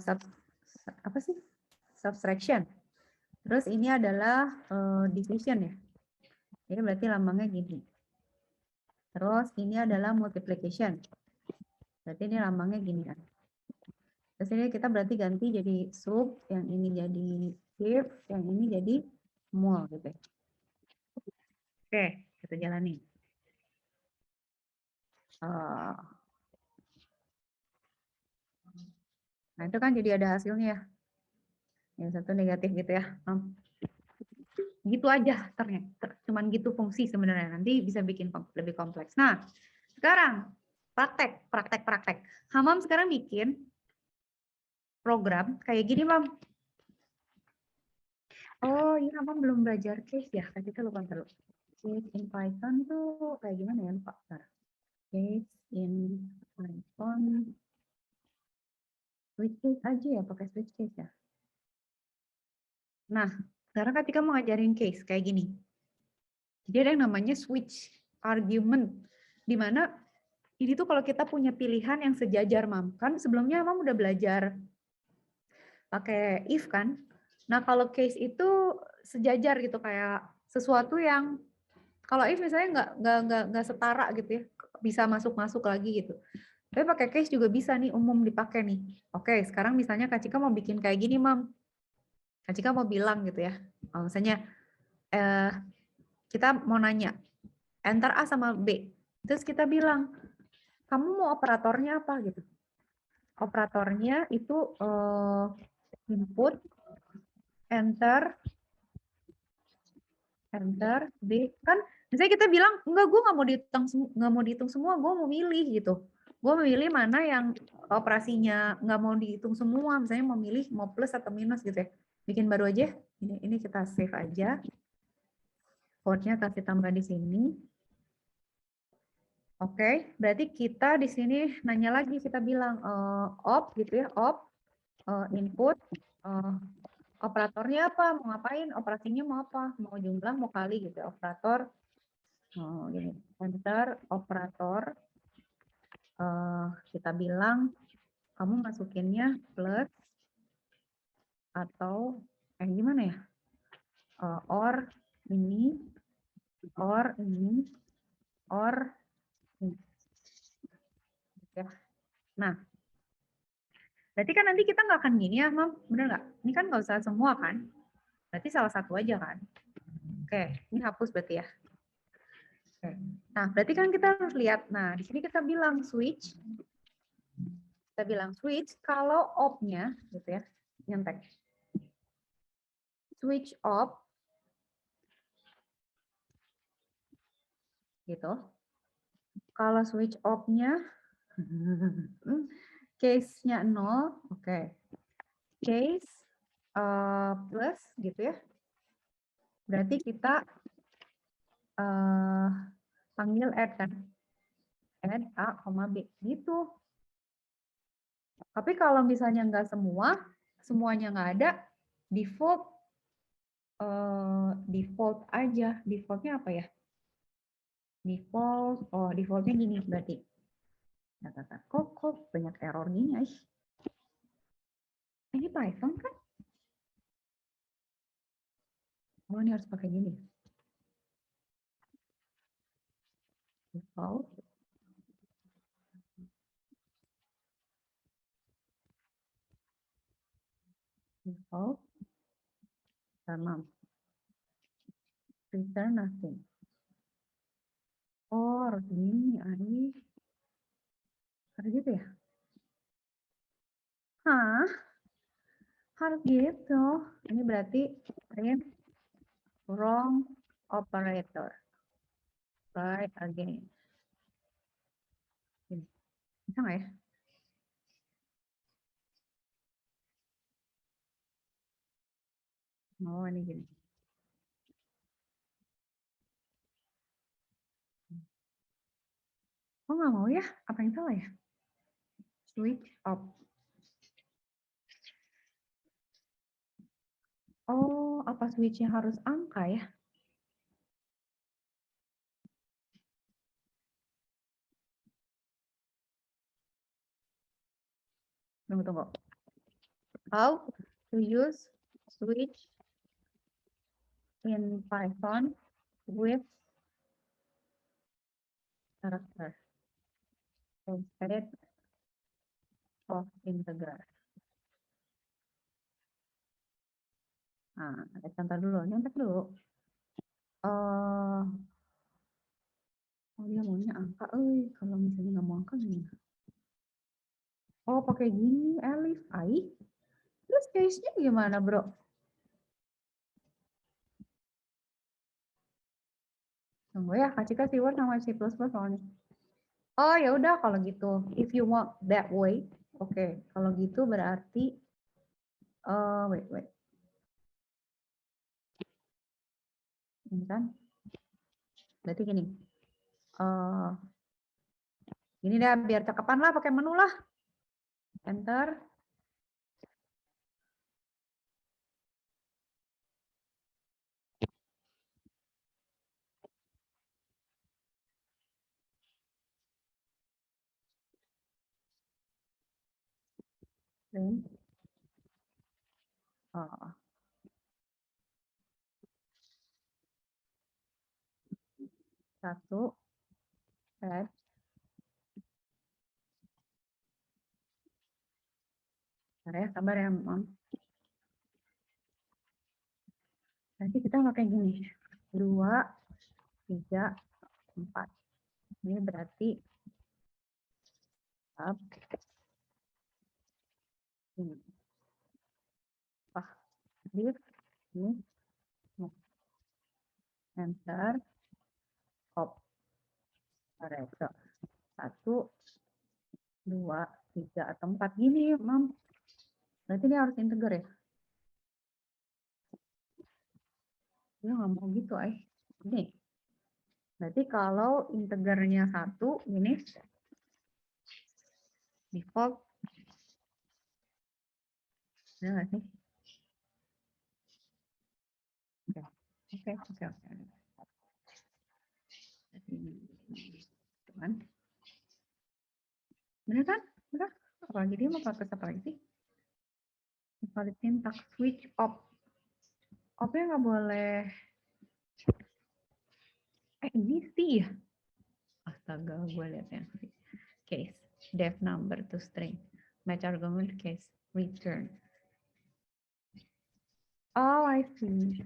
sub apa sih? Subtraction. Terus ini adalah division ya. Jadi berarti lambangnya gini. Terus ini adalah multiplication. Berarti ini lambangnya gini kan. Terus ini kita berarti ganti jadi sub, yang ini jadi div, yang ini jadi mul gitu ya. Oke, kita jalani. Nah itu kan jadi ada hasilnya ya. Yang satu negatif gitu ya. Gitu aja ternyata. Cuman gitu fungsi sebenarnya. Nanti bisa bikin lebih kompleks. Nah, sekarang praktek. Hamam sekarang bikin program kayak gini, Mam. Oh, iya Hamam belum belajar case ya. Kita lupa terus. Case in Python tuh kayak gimana ya, lupa. Case in Python. Switch case aja ya, pakai switch case ya. Nah, sekarang ketika mau ngajarin case kayak gini. Jadi ada yang namanya switch argument. Di mana ini tuh kalau kita punya pilihan yang sejajar, Mam. Kan sebelumnya Mam udah belajar pakai if kan. Nah, kalau case itu sejajar gitu, kayak sesuatu yang kalau if misalnya nggak setara gitu ya, bisa masuk lagi gitu. Tapi pakai case juga bisa nih, umum dipakai nih. Oke, sekarang misalnya Kak Cika mau bikin kayak gini, Mam. Kak Cika mau bilang gitu ya. Misalnya kita mau nanya, enter A sama B. Terus kita bilang, kamu mau operatornya apa gitu. Operatornya itu input, enter B. Kan misalnya kita bilang, enggak, gue nggak mau dihitung semua, gue mau milih gitu. Gue memilih mana yang operasinya nggak mau dihitung semua, misalnya mau milih mau plus atau minus gitu ya. Bikin baru aja. Ini kita save aja. Code-nya kasih tambah di sini. Oke, berarti kita di sini nanya lagi, kita bilang op gitu ya, op input operatornya apa, mau ngapain, operasinya mau apa, mau jumlah, mau kali gitu ya, operator gini, enter operator kita bilang kamu masukinnya plus atau gimana ya, or ini or ini or ini ya. Nah, berarti kan nanti kita nggak akan gini ya, Mam, bener nggak? Ini kan nggak usah semua kan? Berarti salah satu aja kan? Oke, ini hapus berarti ya. Oke. Nah, berarti kan kita harus lihat. Nah, di sini kita bilang switch. Kita bilang switch kalau op-nya gitu ya, nyontek. Switch op gitu. Kalau switch op-nya case-nya 0, oke. Case plus gitu ya. Berarti kita panggil add kan. Add A, B gitu. Tapi kalau misalnya nggak semuanya nggak ada, default aja. Defaultnya apa ya? Defaultnya gini berarti. Kok banyak error gini, guys? Ini Python kan? Oh, ini harus pakai gini. Default. Default. Sama. Return nothing. Oh, harus gini, Ari. Harus gitu ya? Hah? Harus gitu. Ini berarti print wrong operator. Try again. Bisa nggak ya? Oh, ini gini. Oh, nggak mau ya? Apa yang salah ya? Switch off. Oh, apa switch-nya harus angka ya? Tunggu. How to use switch in Python with character instead of integer. Nah, ada contoh dulu, nyontek dulu. Oh, dia maunya angka, kalau misalnya nggak mau angka gimana? Oh, pakai gini, Elif, I. Terus case-nya gimana, bro? Tunggu ya, kasih Word sama C++ soalnya. Oh, ya udah kalau gitu. If you want that way, oke. Kalau gitu berarti, wait. Ini kan, berarti gini. Ini deh, biar cakepan lah, pakai menu lah. Enter. Print. Oh. Satu. Add. Sabar ya, Mam. Nanti kita pakai gini. 2, 3, 4. Ini berarti up. Ini. Div. Ini. Enter. Op. So. 1, 2, 3, atau 4. Gini, Mam. Berarti ini harus integer ya? Dia nggak mau gitu, Ini. Berarti kalau integernya 1, ini default. Ada nggak sih? Oke. Kan? Bener kan? Bener? Apalagi dia mau pakai apa lagi sih? Valid syntax switch off. Off-nya nggak boleh. Ini sih ya. Astaga, gue liatnya. Case. Def number to string. Match argument case. Return. Oh, I see.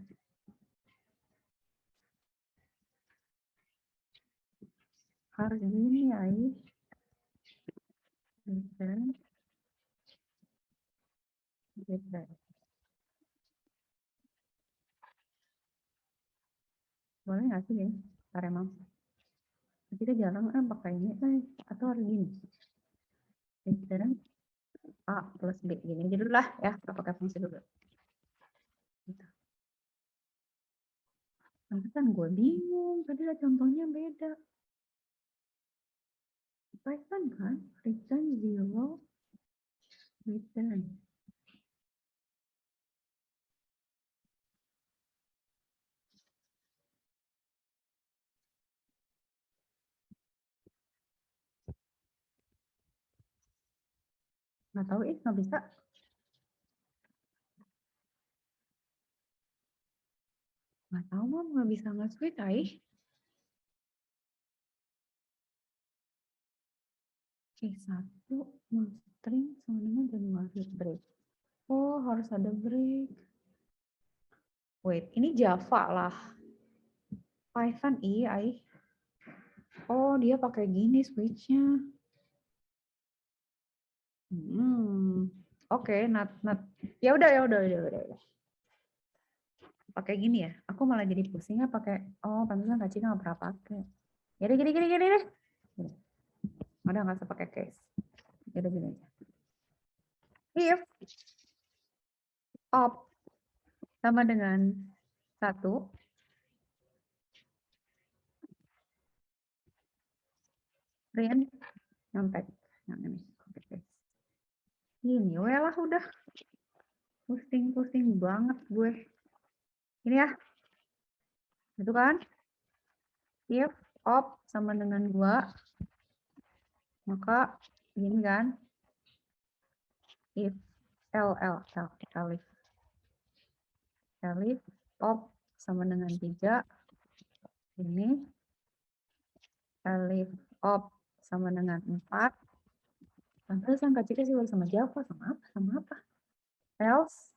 Harus gini ya, return. Return. Boleh nggak sih ini? Ntar emang. Kita jarang pakai ini, atau harus gini. Return A plus B. Gini aja dulu lah ya, kita pakai fungsi dulu. Gitu. Nanti kan gue bingung, tadi lah contohnya beda. Python kan, return 0, return. Nggak tahu, nggak bisa. Nggak tahu, Mam, nggak bisa nge-switch, C1, string sama dengan Januari break. Oh, harus ada break. Wait, ini Java lah. Python iya, Oh, dia pakai gini switch-nya. Oke, not. Ya udah. Pakai gini ya. Aku malah jadi pusingnya pakai. Oh, pantesan Kak Cika nggak pernah pakai. Ya udah gini deh. Udah nggak usah pakai case. Ya udah gini aja. If op sama dengan 1. Print nyontek. Yang ini. Copy paste. Ini lah udah. Pusing-pusing banget gue. Ini ya. Itu kan. If op sama dengan 2. Maka ini kan. If elif op sama dengan 3. Ini elif op sama dengan 4. Pantesan Kak Cika sih sama Java sama apa? Else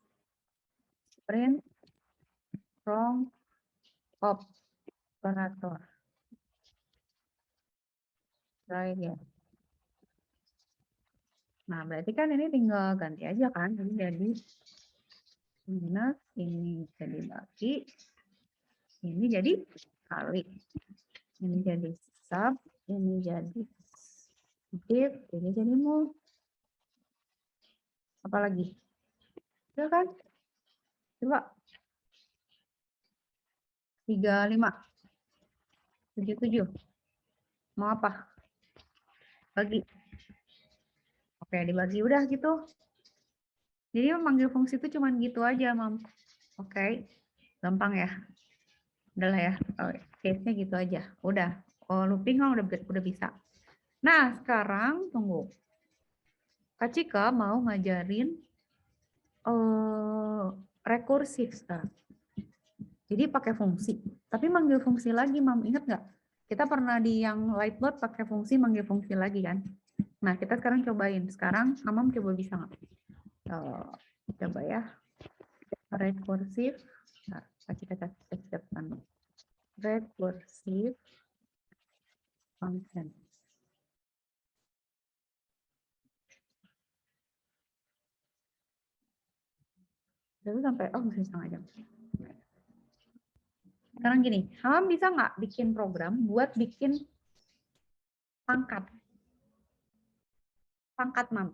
print from operator. Right ya. Nah, berarti kan ini tinggal ganti aja kan. Ini jadi minus, ini jadi bagi, ini jadi kali. Ini jadi sub, ini jadi div, ini jadi mul. Apalagi? Ya kan? Coba. 35. 77. Mau apa? Bagi. Oke, dibagi udah gitu. Jadi memanggil fungsi itu cuman gitu aja, Mam. Oke. Gampang ya. Udah lah ya. Case-nya gitu aja. Udah. Looping kan udah bisa. Nah, sekarang tunggu. Kak Cika mau ngajarin rekursif sekarang. Jadi pakai fungsi. Tapi manggil fungsi lagi, Mam. Ingat nggak? Kita pernah di yang Lightboard pakai fungsi, manggil fungsi lagi kan? Nah, kita sekarang cobain. Sekarang, Mamam coba bisa nggak? Coba ya. Rekursif. Nah, kita acceptkan. Rekursif function. Jadi sampai, masih setengah jam. Sekarang gini, Mamam bisa nggak bikin program buat bikin pangkat? Pangkat, Mam.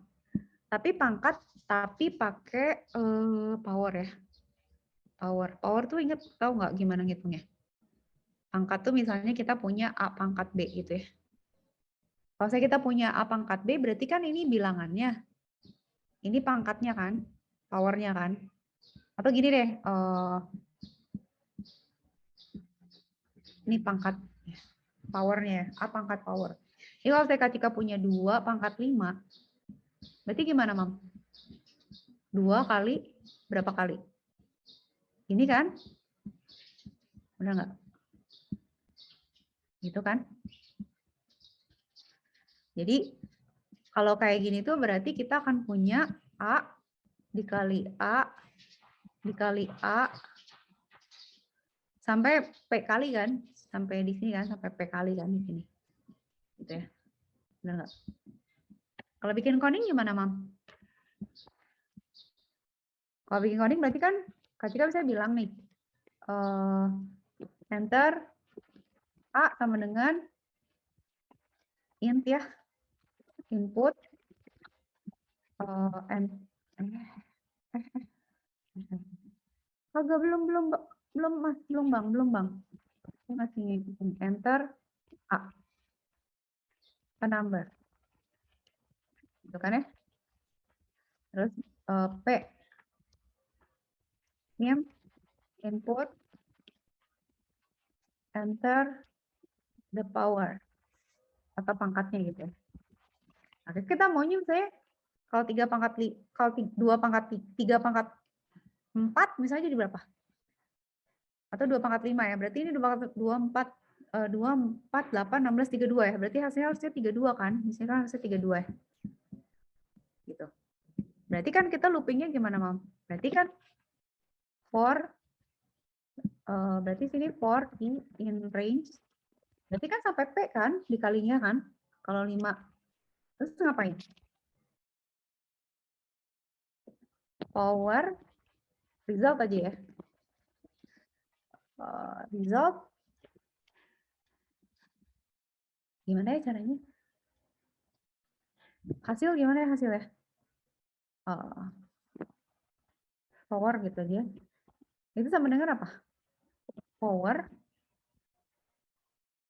Tapi pangkat, tapi pakai power ya. Power tuh inget, tahu nggak gimana ngitungnya? Pangkat tuh misalnya kita punya A pangkat B gitu ya. Kalau saya kita punya A pangkat B, berarti kan ini bilangannya. Ini pangkatnya kan, powernya kan. Atau gini deh, ini pangkat powernya, A pangkat power. Ini kalau saya ketika punya 2 pangkat 5, berarti gimana, Mam? 2 kali, berapa kali? Ini kan? Benar nggak? Gitu kan? Jadi, kalau kayak gini tuh berarti kita akan punya A dikali A dikali A sampai P kali kan? Sampai di sini kan? Sampai P kali kan di sini. Gitu ya. Benar nggak? Kalau bikin coding gimana, Mam? Kalau bikin coding berarti kan Kak Cika bisa bilang nih, enter A sama dengan int ya, input agak belum bang, saya masih ngikutin enter A number, itu kan ya, terus P name input enter the power atau pangkatnya gitu ya. Oke, kita maunya misalnya kalau 3 pangkat kalau 2 pangkat 3 pangkat 4 misalnya jadi berapa? Atau 2 pangkat 5 ya. Berarti ini 2 pangkat 24 8 16 32 ya. Berarti hasilnya harusnya 32 kan? Misalnya kan harusnya 32 ya. Gitu. Berarti kan kita loopingnya gimana, Mam? Berarti kan for berarti sini for in range. Berarti kan sampai P kan dikalinya kan? Kalau 5. Terus ngapain? Power result aja ya. Result gimana ya caranya? Hasil gimana ya hasilnya? Power gitu aja. Itu sama dengan apa? Power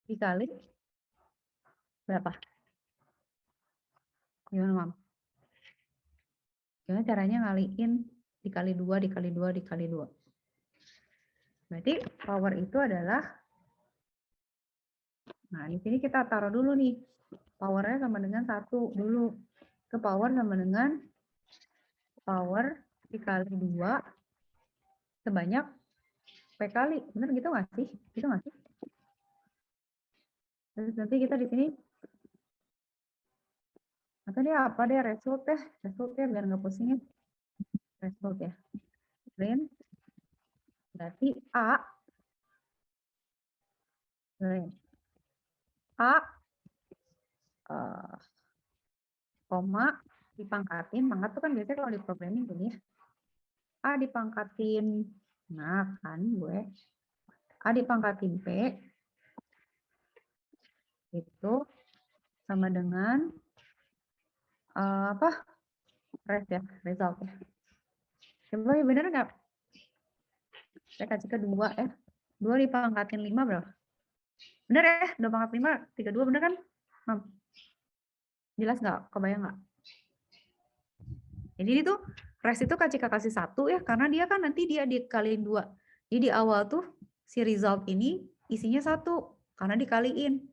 dikali berapa? Gimana, Mam? Gimana caranya ngaliin dikali 2, dikali 2, dikali 2? Berarti power itu adalah, nah di sini kita taruh dulu nih. Powernya sama dengan 1 dulu. Ke power sama dengan power dikali 2 sebanyak P kali. Benar gitu nggak sih? Gitu nggak sih? Terus nanti kita di sini, atau dia apa deh, result ya, biar nggak pusing ya. Result ya. Print. Berarti A, A, koma, dipangkatin, pangkat tuh kan biasanya kalau di programming gini ya. A dipangkatin, nah kan gue, A dipangkatin P, itu sama dengan, apa? Result ya. Coba ya bener nggak? Saya kasih ke 2 ya. 2 dipangkatin 5 berapa? Bener ya? 2 pangkat 5, 32 bener kan? Mam. Jelas nggak? Kebayang nggak? Jadi itu res itu Kak kasih 1 ya, karena dia kan nanti dia dikaliin 2. Jadi di awal tuh si result ini isinya 1, karena dikaliin.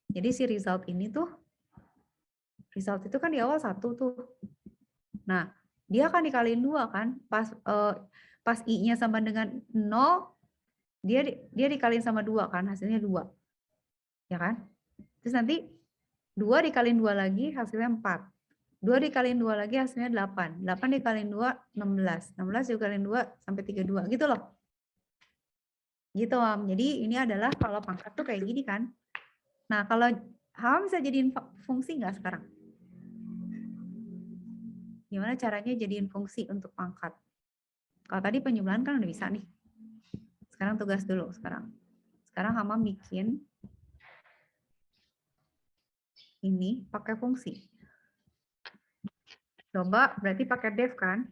Jadi si result ini tuh, result itu kan di awal 1 tuh. Nah, dia akan dikaliin 2 kan? Pas I-nya sama dengan 0, dia dikaliin sama 2 kan, hasilnya 2. Ya kan? Terus nanti 2 dikaliin 2 lagi hasilnya 4. 2 dikaliin 2 lagi hasilnya 8. 8 dikaliin 2, 16. 16 dikaliin 2 sampai 32. Gitu loh. Gitu, Om. Jadi ini adalah kalau pangkat tuh kayak gini kan. Nah, kalau Ham bisa jadiin fungsi nggak sekarang? Gimana caranya jadiin fungsi untuk pangkat? Kalau tadi penjumlahan kan udah bisa nih. Sekarang tugas dulu sekarang. Sekarang Hama bikin ini pakai fungsi. Coba berarti pakai def kan?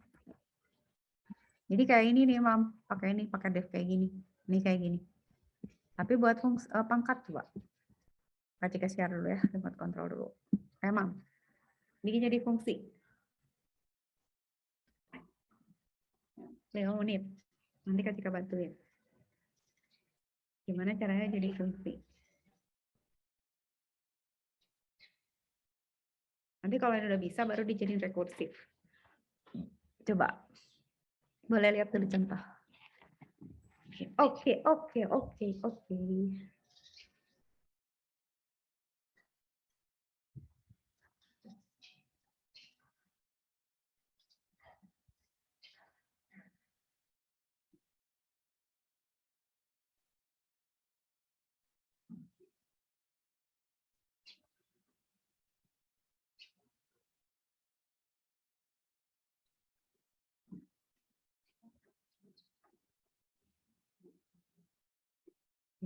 Jadi kayak ini nih, Mam. Pakai ini, pakai def kayak gini. Ini kayak gini. Tapi buat fungsi, pangkat coba. Kak share dulu ya, remote control dulu. Emang. Bikin jadi fungsi. 5 menit. Nanti Kak bantuin. Gimana caranya jadi fungsi. Nanti kalau udah bisa baru dijadiin rekursif. Coba. Boleh lihat dulu contoh. Oke.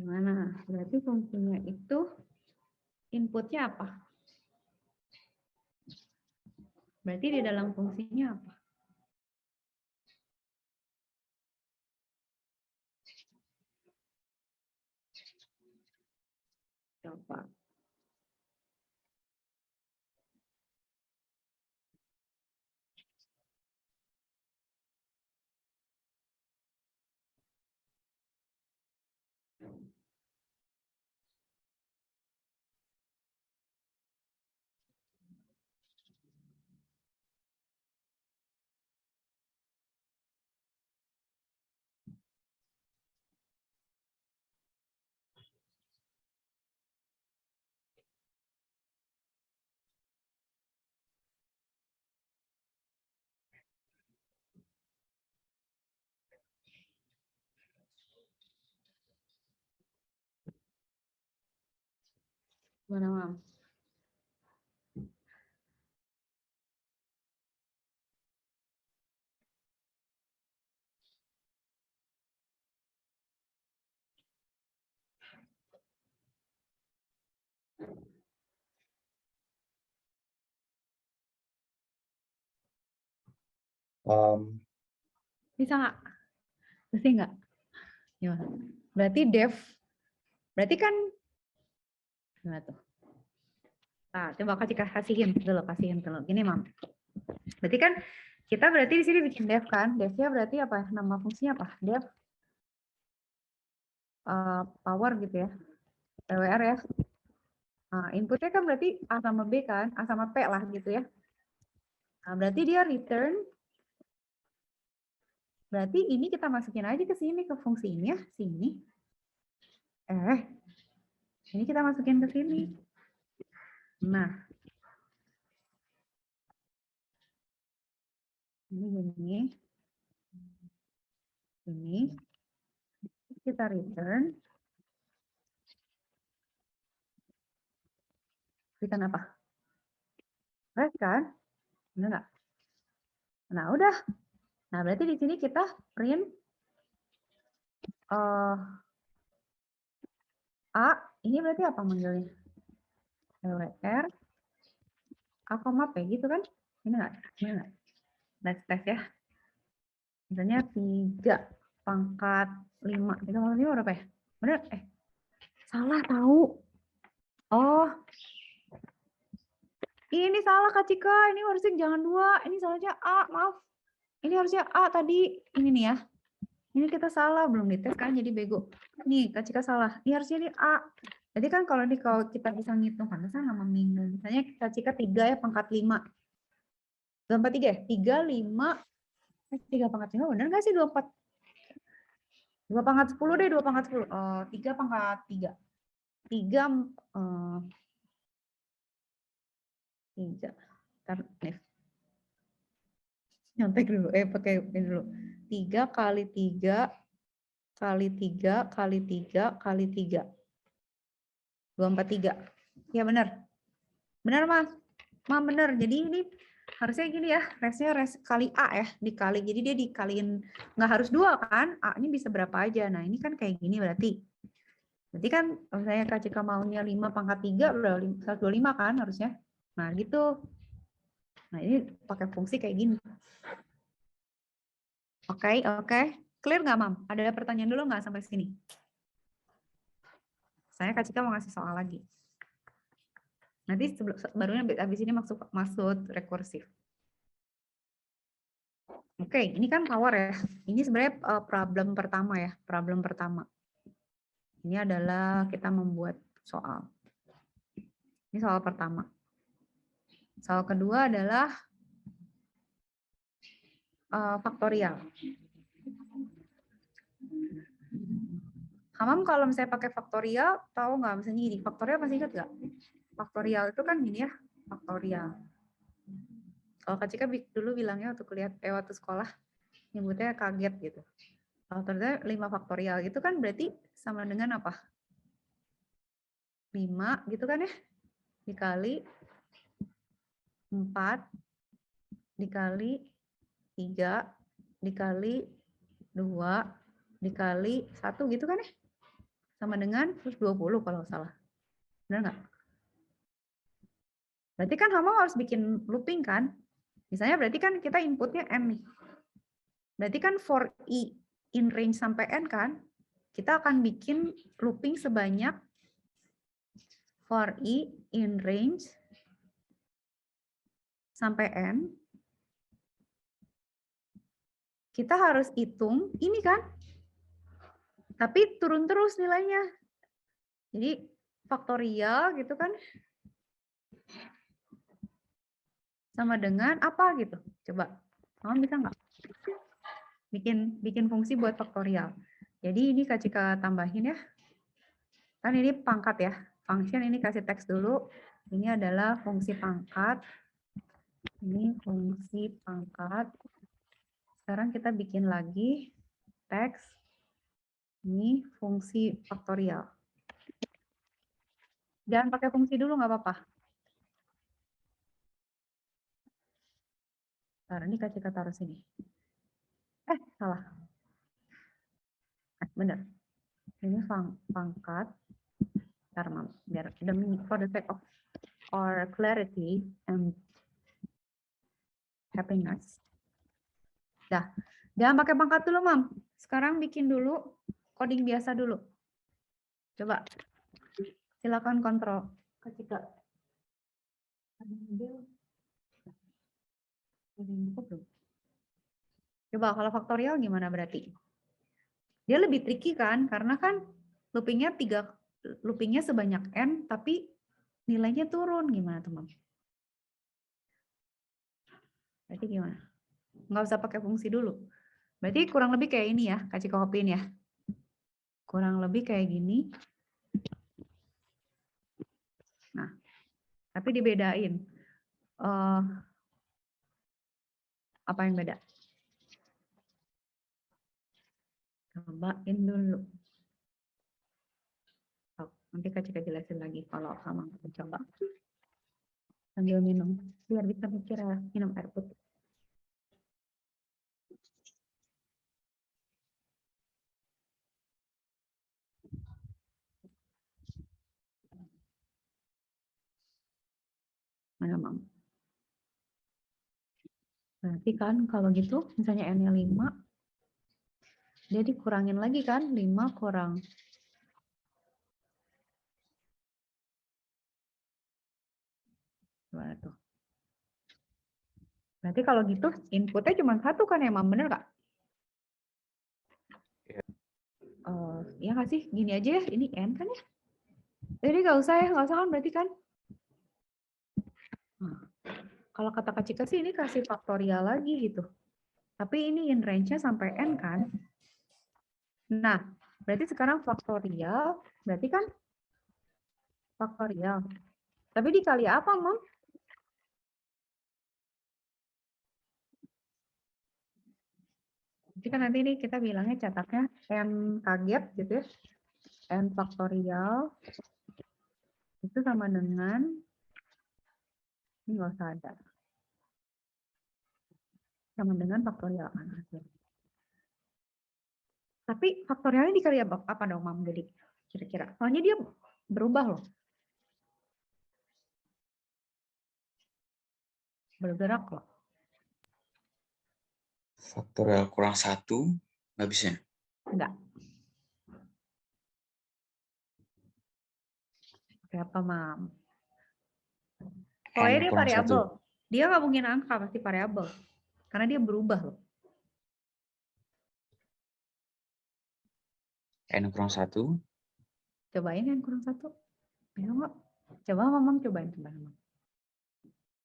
Gimana? Berarti fungsinya itu inputnya apa? Berarti di dalam fungsinya apa? Coba. Gimana, Mam? Bisa nggak? Pasti nggak? Gimana? Berarti def, berarti kan, gimana tuh? Nah, coba kasihin dulu. Gini, Mam. Berarti kan kita berarti di sini bikin def kan? Devnya berarti apa? Nama fungsinya apa? Def power gitu ya. PWR ya. Nah, inputnya kan berarti A sama B kan? A sama P lah gitu ya. Nah, berarti dia return. Berarti ini kita masukin aja ke sini, ke fungsi ini ya. Sini. Ini kita masukin ke sini. Nah. Ini. Ini. Kita return. Return apa? Res kan? Benar nggak? Nah, udah. Nah, berarti di sini kita print A, ini berarti apa manggilnya? LWR, A, P gitu kan? Ini nggak? Let's test ya. Misalnya 3 pangkat 5. 3 pangkat 5 berapa ya? Bener? Salah tahu. Oh, ini salah Kak Cika. Ini harusnya jangan 2. Ini salahnya A, maaf. Ini harusnya A tadi. Ini nih ya. Ini kita salah, belum dites kan jadi bego. Nih, Kak Cika salah. Ini harusnya ini A. Jadi kan kalau kita bisa ngitung, pantesan sama minggu. Misalnya Kak Cika 3 ya, pangkat 5. 24 3 ya? 3, 5. 3 pangkat 5 bener nggak sih 24? 2 pangkat 10 deh, 2 pangkat 10. 3 pangkat 3. 3, 3. Ntar, nih. Nyontek dulu, pakai ini dulu. 3 kali 3 kali 3 kali 3 kali 3. 243. Ya benar. Benar, Mas. Mas benar. Jadi ini harusnya gini ya, resnya res kali A ya, dikali. Jadi dia dikaliin, nggak harus 2 kan? A-nya bisa berapa aja. Nah, ini kan kayak gini berarti. Berarti kan misalnya Kak Cika maunya 5 pangkat 3 berarti 125 kan harusnya. Nah, gitu. Nah, ini pakai fungsi kayak gini. Oke. Clear nggak, Mam? Ada pertanyaan dulu nggak sampai sini? Saya Kak Cika mau ngasih soal lagi. Nanti barunya habis ini maksud rekursif. Oke, ini kan power ya. Ini sebenarnya problem pertama ya. Problem pertama. Ini adalah kita membuat soal. Ini soal pertama. Soal kedua adalah faktorial. Hamam kalau misalnya pakai faktorial, tahu nggak misalnya gini, faktorial masih ingat nggak? Faktorial itu kan gini ya, faktorial. Kalau Kak Cika dulu bilangnya waktu sekolah, nyebutnya kaget gitu. Kalau ternyata 5 faktorial itu kan berarti sama dengan apa? 5 gitu kan ya, dikali 4, dikali 3, dikali 2, dikali 1 gitu kan ya? Sama dengan 20 kalau salah. Benar nggak? Berarti kan kamu harus bikin looping kan? Misalnya berarti kan kita inputnya M nih. Berarti kan for I in range sampai N kan, kita akan bikin looping sebanyak for I in range sampai N. Kita harus hitung ini kan, tapi turun terus nilainya. Jadi faktorial gitu kan, sama dengan apa gitu? Coba, kamu bisa nggak? Bikin fungsi buat faktorial. Jadi ini Kak Cika tambahin ya. Kan ini pangkat ya. Function ini kasih teks dulu. Ini adalah fungsi pangkat. Ini fungsi pangkat. Sekarang kita bikin lagi teks. Ini fungsi faktorial. Jangan pakai fungsi dulu nggak apa-apa. Ntar ini Kak Cika taruh sini. Salah. Bener. Ini pangkat. Ntar, Mam. Biar demi for the sake of our clarity and happiness. Dah. Jangan pakai pangkat dulu, Mam. Sekarang bikin dulu coding biasa dulu. Coba. Silakan kontrol. Kak Cika. Coba kalau faktorial gimana berarti? Dia lebih tricky kan? Karena kan loopingnya sebanyak n, tapi nilainya turun. Gimana teman? Berarti gimana? Nggak usah pakai fungsi dulu. Berarti kurang lebih kayak ini ya, Kak Cika kopiin ya. Kurang lebih kayak gini. Nah, tapi dibedain. Apa yang beda? Cobain dulu. Oh, nanti Kak Cika jelasin lagi kalau sama coba. Sambil minum. Biar bisa mikir ya, minum air putih. Mana Mam? Berarti kan kalau gitu, misalnya N-nya 5, dia dikurangin lagi kan? 5 kurang. Gimana tuh? Berarti kalau gitu, inputnya cuma 1 kan ya Mam? Bener Kak? Ya nggak sih? Gini aja ya, ini N kan ya? Jadi nggak usah ya, nggak usah kan berarti kan? Nah, kalau kata Kak Cika sih ini kasih faktorial lagi gitu. Tapi ini in range-nya sampai N kan? Nah, berarti sekarang faktorial, berarti kan faktorial. Tapi dikali apa, Mam? Jadi kan nanti ini kita bilangnya cetaknya N kaget gitu ya. N faktorial itu sama dengan, ini nggak usah ada. Sama dengan faktorial kan hasil. Tapi faktorialnya dikali apa dong, Mam? Jadi kira-kira. Soalnya dia berubah loh. Bergerak loh. Faktorial kurang 1, nggak bisa. Enggak. Berapa, Mam? Pokoknya N dia kurang 1. variabel. Dia nggak mungkin angka, pasti variabel. Karena dia berubah loh. N kurang 1. Cobain yang kurang 1. Bisa nggak? Coba Mamang cobain.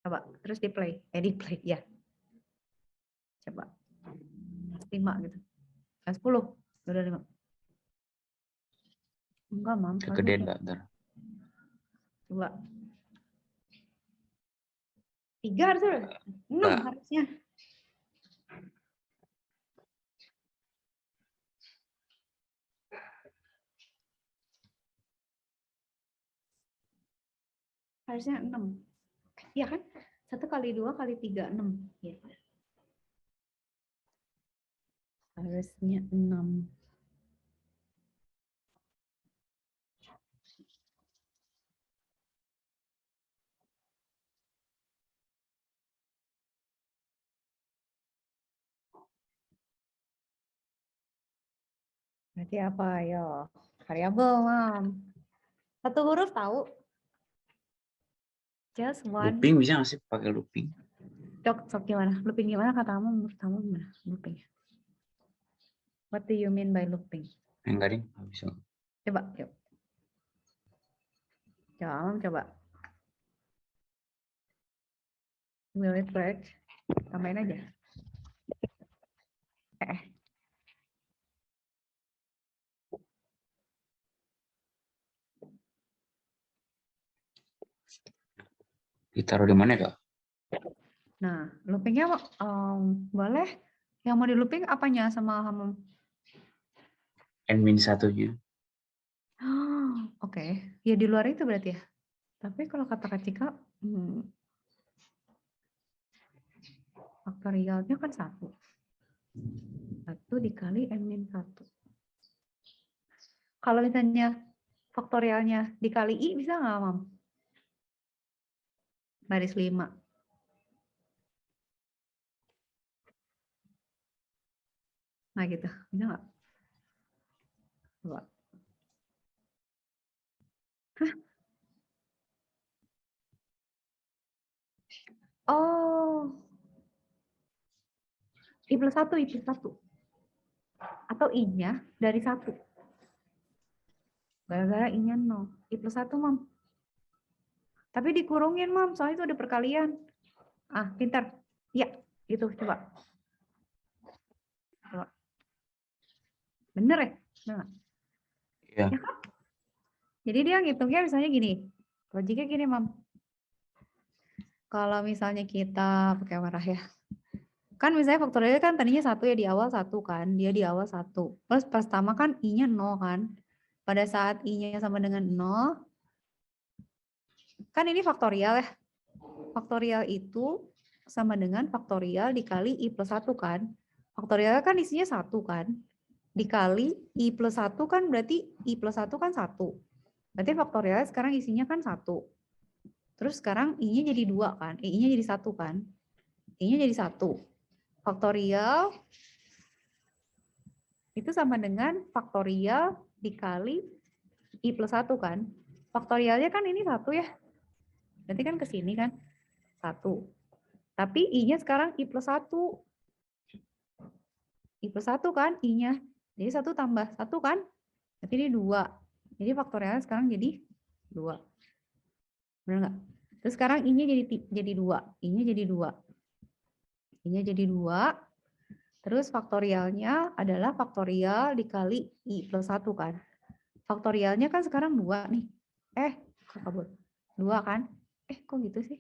Coba, terus di play. Di play, ya. Coba. 5 gitu. 10. Udah 5. Enggak, Mam. Kegedean nggak ntar? Coba. 3 harusnya. 6 harusnya. Harusnya 6. Iya kan? 1 kali 2 kali 3, 6. Ya. Harusnya 6. Berarti apa? Ayo. Variabel, Mam. 1 huruf tahu? Just one. Looping bisa nggak sih pakai looping? Sok gimana? Looping gimana kata kamu? Menurut kamu gimana? Looping. What do you mean by looping? Enggak ding, nggak bisa. Coba, yuk. Coba, Mam, coba. Will it work? Tambahin aja. Ditaruh di mana Kak? Nah, loopingnya boleh. Yang mau di looping apanya sama Mam? N-1-nya. Oke. Ya di luar itu berarti ya. Tapi kalau kata Kak Cika, faktorialnya kan 1. 1 dikali N-1. Kalau misalnya faktorialnya dikali I bisa nggak, Mam? Baris 5. Nah gitu, bisa nggak? Coba. Oh, I plus 1, I plus 1. Atau I-nya dari 1. Gara-gara I-nya 0. I plus 1, Mam. Tapi dikurungin, Mam. Soalnya itu ada perkalian. Ah, pintar. Iya, gitu. Coba. Coba. Bener ya? Bener nggak? Iya. Ya kan? Jadi dia ngitungnya misalnya gini. Logiknya gini, Mam. Kalau misalnya kita pakai warah ya. Kan misalnya faktorialnya kan tadinya 1 ya, di awal 1 kan. Dia di awal 1. Terus pertama kan I-nya 0 kan. Pada saat I-nya sama dengan 0, kan ini faktorial ya. Faktorial itu sama dengan faktorial dikali I plus 1 kan. Faktorial kan isinya 1 kan. Dikali I plus 1 kan berarti I plus 1 kan 1. Berarti faktorialnya sekarang isinya kan 1. Terus sekarang I-nya jadi 2 kan. I-nya jadi 1 kan. I-nya jadi 1. Faktorial itu sama dengan faktorial dikali I plus 1 kan. Faktorialnya kan ini 1 ya. Berarti kan ke sini kan. 1. Tapi I-nya sekarang I plus 1. I plus 1 kan I-nya. Jadi 1 tambah 1 kan. Berarti ini 2. Jadi faktorialnya sekarang jadi 2. Benar nggak? Terus sekarang I-nya jadi 2. I-nya jadi 2. I-nya jadi 2. Terus faktorialnya adalah faktorial dikali I plus 1 kan. Faktorialnya kan sekarang 2 nih. Kok kabur? 2 kan? Kok gitu sih?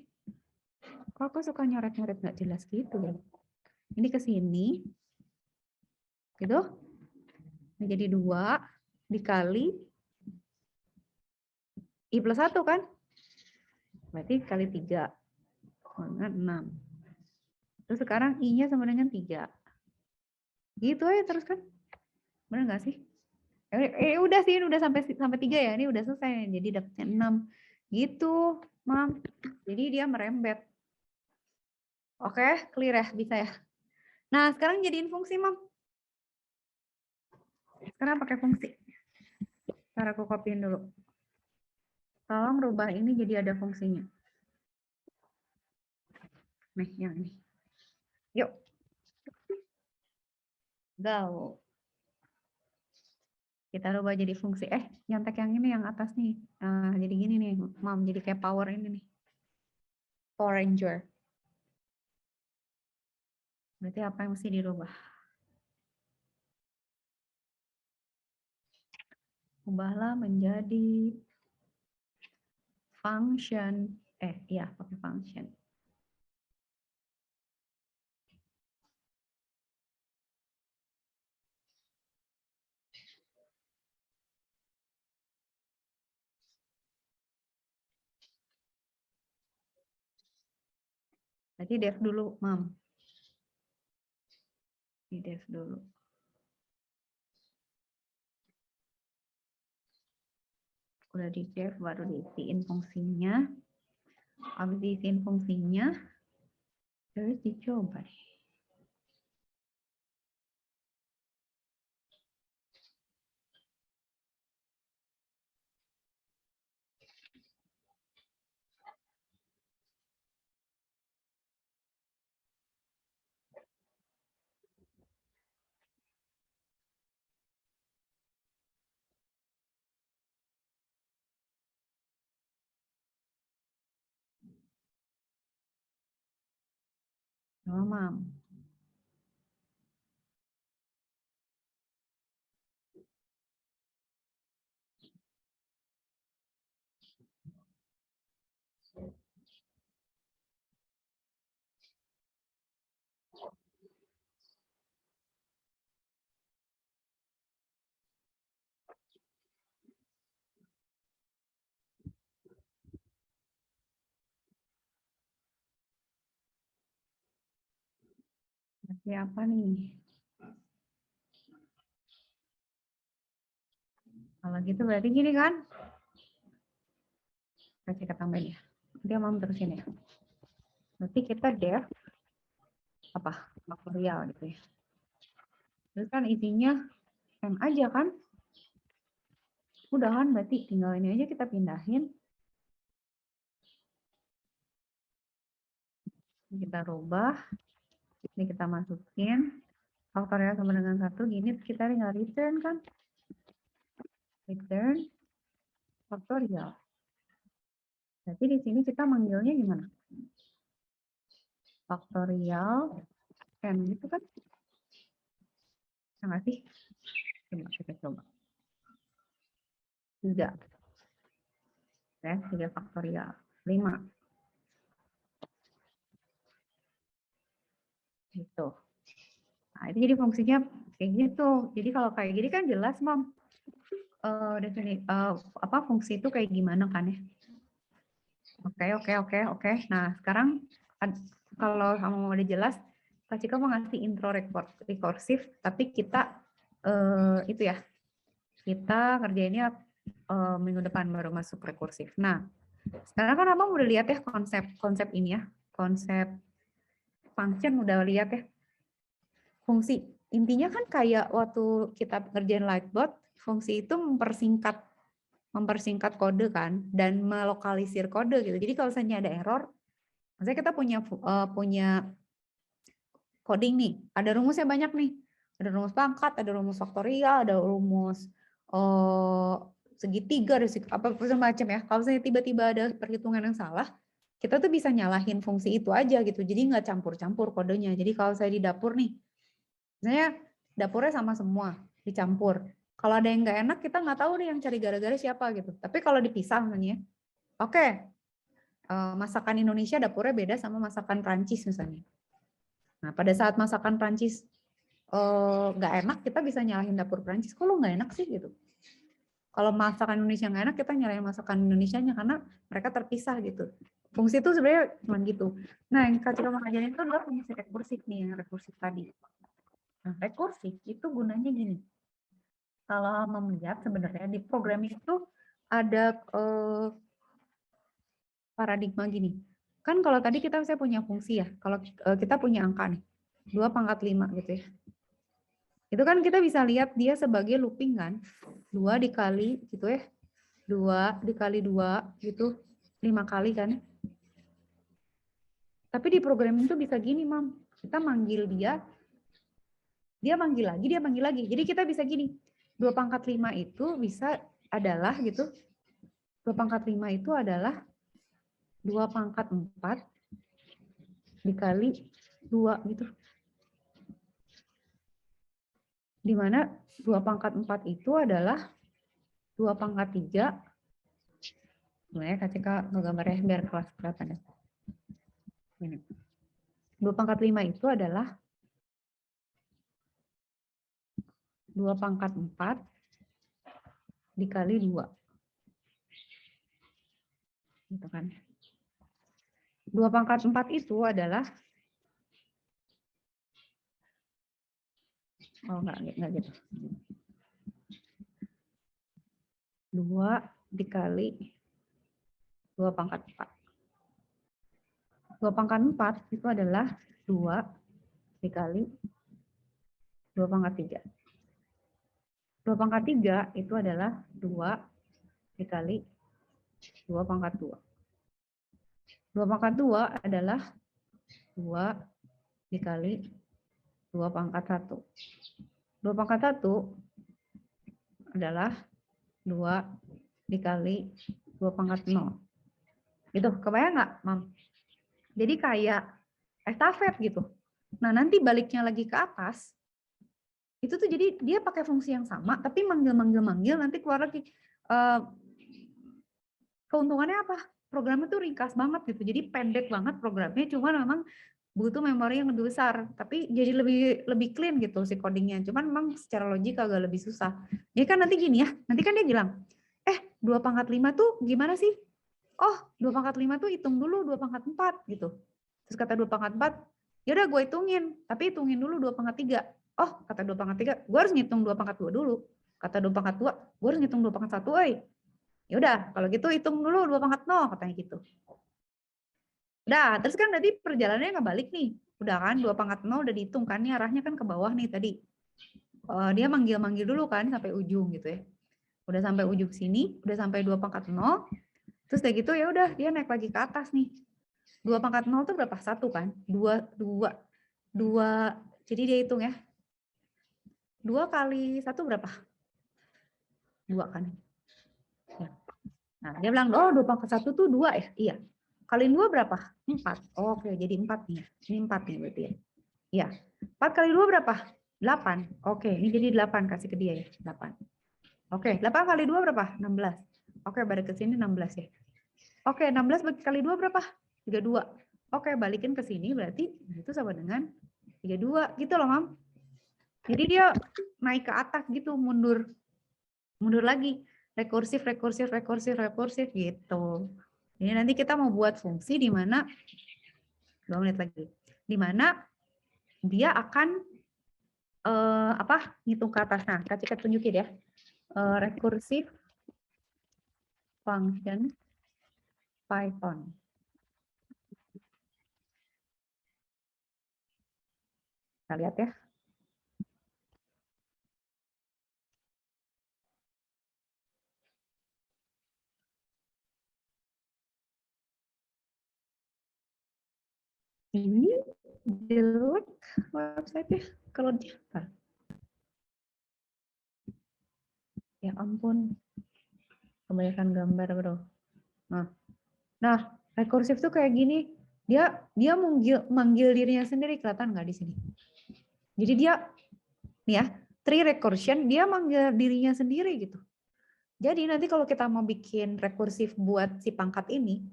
Kok aku suka nyoret-nyoret nggak jelas gitu ya? Ini ke sini. Gitu. Ini jadi 2 dikali I plus 1 kan? Berarti kali 3. Dengan 6. Terus sekarang I-nya sama dengan 3. Gitu aja terus kan? Benar nggak sih? Udah sih, udah sampai 3 ya. Ini udah selesai. Jadi dapatnya 6. Gitu, Mam. Jadi dia merembet. Oke, clear ya? Bisa ya? Nah, sekarang jadiin fungsi, Mam. Sekarang pakai fungsi. Ntar aku copyin dulu. Tolong rubah ini jadi ada fungsinya. Nih, yang ini. Yuk. Go. Kita rubah jadi fungsi. Nyontek yang ini, yang atas nih. Jadi gini nih, Mam. Jadi kayak power ini nih. Power Ranger. Berarti apa yang mesti dirubah? Ubahlah menjadi function. Iya, pakai function. Berarti def dulu, Mam. Di def dulu. Udah di def, baru diisiin fungsinya. Habis diisiin fungsinya, terus dicoba. Oh, Mam. Berarti apa nih? Kalau gitu berarti gini kan? Kasih kita tambahin ya. Dia mau terusin ya. Berarti kita def apa? Faktorial gitu ya. Terus kan isinya M aja kan? Udah kan berarti tinggal ini aja kita pindahin. Kita rubah. Ini kita masukin. Faktorial sama dengan 1. Gini kita tinggal return kan? Return faktorial. Berarti di sini kita manggilnya gimana? Faktorial M gitu kan? Nggak sih? Coba kita coba. 3. Ya, 3 faktorial. 5. Gitu. Nah, itu jadi fungsinya kayak gitu. Jadi kalau kayak gini kan jelas, Mom. Fungsi itu kayak gimana kan ya? Oke. Nah, sekarang kalau kamu udah jelas, Kak Cika mau ngasih intro rekursif, tapi kita itu ya, kita kerjainnya minggu depan baru masuk rekursif. Nah, sekarang kan abang udah lihat ya konsep ini ya, konsep function udah lihat ya, fungsi. Intinya kan kayak waktu kita ngerjain Lightbot, fungsi itu mempersingkat kode kan, dan melokalisir kode gitu. Jadi kalau misalnya ada error, misalnya kita punya coding nih, ada rumusnya banyak nih, ada rumus pangkat, ada rumus faktorial, ada rumus segitiga, apa macam ya. Kalau misalnya tiba-tiba ada perhitungan yang salah, kita tuh bisa nyalahin fungsi itu aja gitu. Jadi nggak campur-campur kodenya. Jadi kalau saya di dapur nih, misalnya dapurnya sama semua, dicampur. Kalau ada yang nggak enak, kita nggak tahu nih yang cari gara-gara siapa gitu. Tapi kalau dipisah misalnya, oke, masakan Indonesia dapurnya beda sama masakan Prancis misalnya. Nah, pada saat masakan Prancis nggak enak, kita bisa nyalahin dapur Prancis. Kok lo nggak enak sih gitu? Kalau masakan Indonesia nggak enak, kita nyalahin masakan Indonesianya karena mereka terpisah gitu. Fungsi itu sebenarnya cuma gitu. Nah, yang Kak Cika mau ngajarin itu adalah fungsi rekursif nih, yang rekursif tadi. Nah, rekursif itu gunanya gini. Kalau melihat sebenarnya di programming itu ada paradigma gini. Kan kalau tadi saya punya fungsi ya, kalau kita punya angka nih, 2/5 gitu ya. Itu kan kita bisa lihat dia sebagai looping kan, 2 dikali gitu ya, 2 dikali 2 gitu, 5 kali kan. Tapi di programming itu bisa gini, Mam. Kita manggil dia manggil lagi, dia manggil lagi. Jadi kita bisa gini, 2/5 itu bisa adalah gitu, 2/5 itu adalah 2/4 dikali 2 gitu. Di mana 2/4 itu adalah 2/3. Sebenarnya Kak Cika ngegambarnya biar kelas kelihatan ya. 2/5 itu adalah 2/4 dikali 2. Gitu kan. 2/4 itu adalah enggak gitu. 2 dikali 2/4. 2/4 itu adalah 2 dikali 2/3. 2/3 itu adalah 2 dikali 2/2. 2/2 adalah 2 dikali 2/1. 2/1 adalah 2 dikali 2/0. Gitu, kebayang nggak, Mam? Jadi kayak estafet gitu. Nah, nanti baliknya lagi ke atas, itu tuh jadi dia pakai fungsi yang sama, tapi manggil, nanti keluar lagi. Keuntungannya apa? Programnya tuh ringkas banget gitu, jadi pendek banget programnya, cuma memang butuh memori yang lebih besar, tapi jadi lebih clean gitu si codingnya. Cuman memang secara logik agak lebih susah. Jadi kan nanti gini ya, nanti kan dia bilang, 2/5 tuh gimana sih? Oh, 2/5 tuh hitung dulu 2/4 gitu. Terus kata 2/4, yaudah gue hitungin, tapi hitungin dulu 2/3. Oh, kata 2/3, gue harus ngitung 2/2 dulu. Kata 2/2, gue harus ngitung 2/1, oi. Ya udah, kalau gitu hitung dulu 2/0, katanya gitu. Udah, terus kan berarti perjalanannya nggak balik nih. Udah kan, 2/0 udah dihitung kan, nih arahnya kan ke bawah nih tadi. dia manggil-manggil dulu kan sampai ujung gitu ya. Udah sampai ujung sini, udah sampai 2 pangkat 0. Terus udah gitu ya udah dia naik lagi ke atas nih. 2 pangkat 0 tuh berapa? 1 kan? 2. Jadi dia hitung ya. 2 kali 1 berapa? 2 kan? Ya. Nah, dia bilang, oh 2 pangkat 1 tuh 2 ya? Iya. Kaliin 2 berapa? 4. Oh, oke, jadi 4 nih. Ini 4 nih berarti ya. Iya. 4 kali 2 berapa? 8. Oke, ini jadi 8 kasih ke dia ya. 8. Oke, 8 kali 2 berapa? 16. Oke, balik ke sini 16 ya. Oke, 16 kali 2 berapa? 32. Oke, balikin ke sini berarti itu sama dengan 32 gitu loh, Mam. Jadi dia naik ke atas gitu, mundur. Mundur lagi. Rekursif gitu. Ini nanti kita mau buat fungsi di mana 2 menit lagi. Di mana dia akan ngitung ke atas. Nah, kita tunjukin ya. Recursive function Python. Kita lihat ya. Ini delete website-nya kalau dia. Ya ampun. Kebanyakan gambar, Bro. Nah, rekursif tuh kayak gini. Dia manggil dirinya sendiri, kelihatan nggak di sini? Jadi dia nih ya, tree recursion, dia manggil dirinya sendiri gitu. Jadi nanti kalau kita mau bikin rekursif buat si pangkat ini,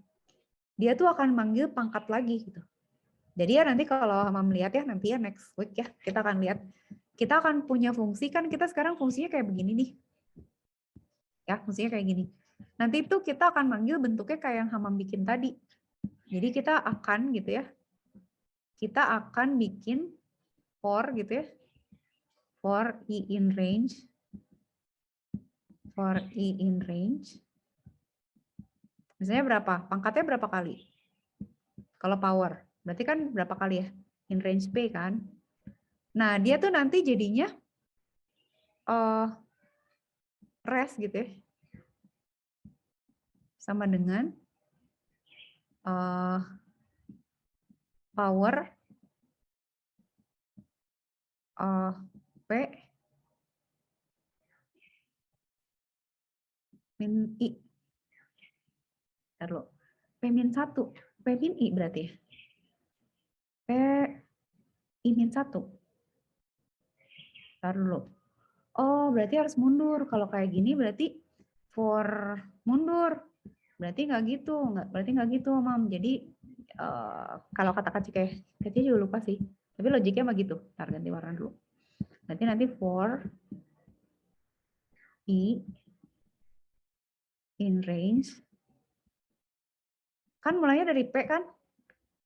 dia tuh akan manggil pangkat lagi gitu. Jadi ya nanti kalau Mam lihat ya, nanti ya next week ya, kita akan lihat. Kita akan punya fungsi, kan kita sekarang fungsinya kayak begini nih. Ya, fungsinya kayak gini. Nanti itu kita akan manggil bentuknya kayak yang Hamam bikin tadi. Jadi kita akan gitu ya, kita akan bikin for gitu ya, for i in range, misalnya berapa? Pangkatnya berapa kali? Kalau power, berarti kan berapa kali ya? In range P kan? Nah, dia tuh nanti jadinya rest gitu ya, sama dengan power P min I. Ntar P min 1. P min I berarti ya. P I min 1. Ntar dulu. Oh, berarti harus mundur. Kalau kayak gini berarti for mundur. Berarti nggak gitu. Berarti nggak gitu, Mam. Jadi kalau kata kecil juga lupa sih. Tapi logiknya begitu. Ntar ganti warna dulu. Berarti nanti for I in range. Kan mulainya dari P kan?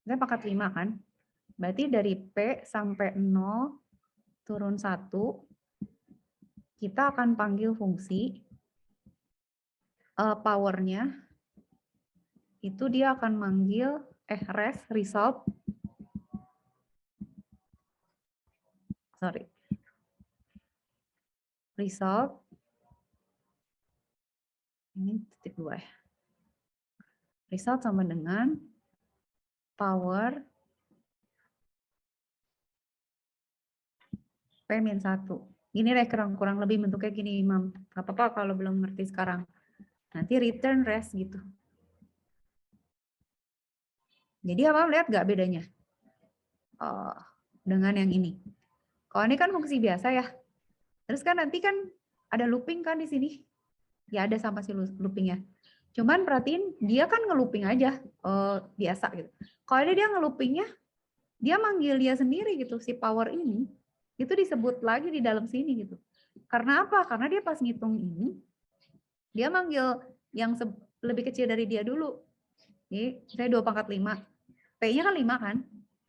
Kita pangkat 5 kan? Berarti dari P sampai 0 turun 1, kita akan panggil fungsi powernya, itu dia akan manggil result, ini titik 2 ya. Result sama dengan power P-1. Ini deh kurang lebih bentuknya gini, Mam. Gak apa-apa kalau belum ngerti sekarang. Nanti return res gitu. Jadi Mam lihat gak bedanya? Dengan yang ini. Kalau ini kan fungsi biasa ya. Terus kan nanti kan ada looping kan di sini. Ya ada sama si loopingnya. Cuman perhatiin dia kan ngelooping aja biasa gitu. Kalau dia ngeloopingnya, dia manggil dia sendiri gitu, si power ini. Itu disebut lagi di dalam sini gitu. Karena apa? Karena dia pas ngitung ini, dia manggil yang lebih kecil dari dia dulu. Jadi saya 2 pangkat 5. P-nya kan 5 kan?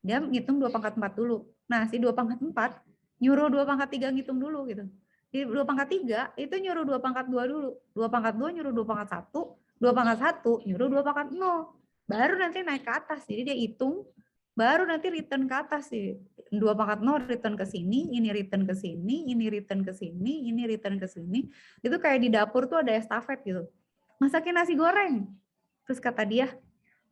Dia ngitung 2 pangkat 4 dulu. Nah, si 2 pangkat 4 nyuruh 2 pangkat 3 ngitung dulu gitu. Di 2 pangkat 3 itu nyuruh 2 pangkat 2 dulu. 2 pangkat 2 nyuruh 2 pangkat 1. 2 pangkat 1 nyuruh 2 pangkat 0. Baru nanti naik ke atas. Jadi dia hitung, baru nanti return ke atas sih. 2/0 return ke sini, ini return ke sini, ini return ke sini, ini return ke sini. Itu kayak di dapur tuh ada estafet gitu. Masakin nasi goreng. Terus kata dia,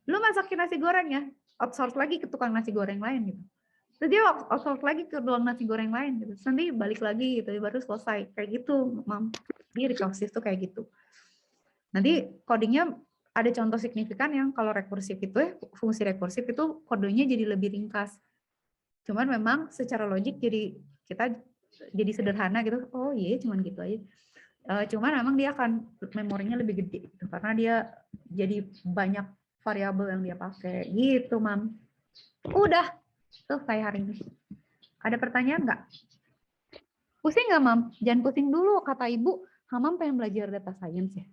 lu masakin nasi goreng ya, outsource lagi ke tukang nasi goreng lain gitu. Terus dia outsource lagi ke tukang nasi goreng lain gitu. Terus nanti balik lagi gitu, baru selesai. Kayak gitu, Mam. Di recursive tuh kayak gitu. Nanti codingnya ada contoh signifikan yang kalau rekursif itu fungsi rekursif itu kodenya jadi lebih ringkas. Cuman memang secara logik jadi kita jadi sederhana gitu. Oh iya, cuman gitu aja. Cuman memang dia akan memorinya lebih gede gitu, karena dia jadi banyak variabel yang dia pakai gitu, Mam. Udah selesai hari ini. Ada pertanyaan nggak? Pusing nggak, Mam? Jangan pusing dulu, kata Ibu. Hamam pengen belajar data science ya.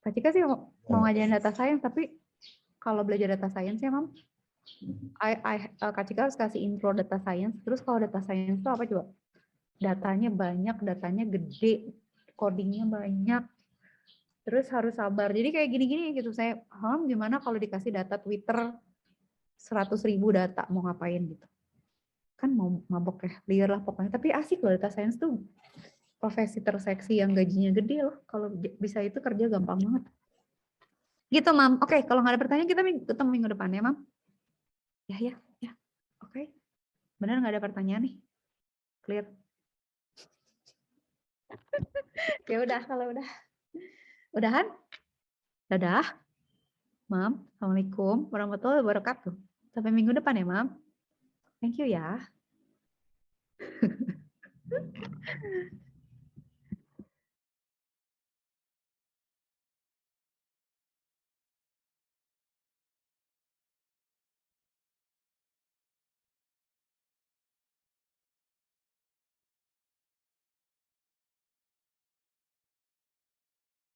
Kak Cika sih mau ngajarin data science, tapi kalau belajar data science ya, Mam, Kak Cika harus kasih intro data science. Terus kalau data science itu apa coba? Datanya banyak, datanya gede, codingnya banyak. Terus harus sabar. Jadi kayak gini-gini gitu. Saya, gimana kalau dikasih data Twitter 100.000 data, mau ngapain gitu. Kan mau mabok ya, liar lah pokoknya. Tapi asik loh, data science tuh profesi terseksi yang gajinya gede loh. Kalau bisa itu kerja gampang banget. Gitu, Mam. Oke, kalau nggak ada pertanyaan, kita ketemu minggu depan ya, Mam. Ya. Oke. Benar nggak ada pertanyaan nih? Clear. Ya udah, kalau udah. Udahan? Dadah. Mam, Assalamualaikum warahmatullahi wabarakatuh. Sampai minggu depan ya, Mam. Thank you ya.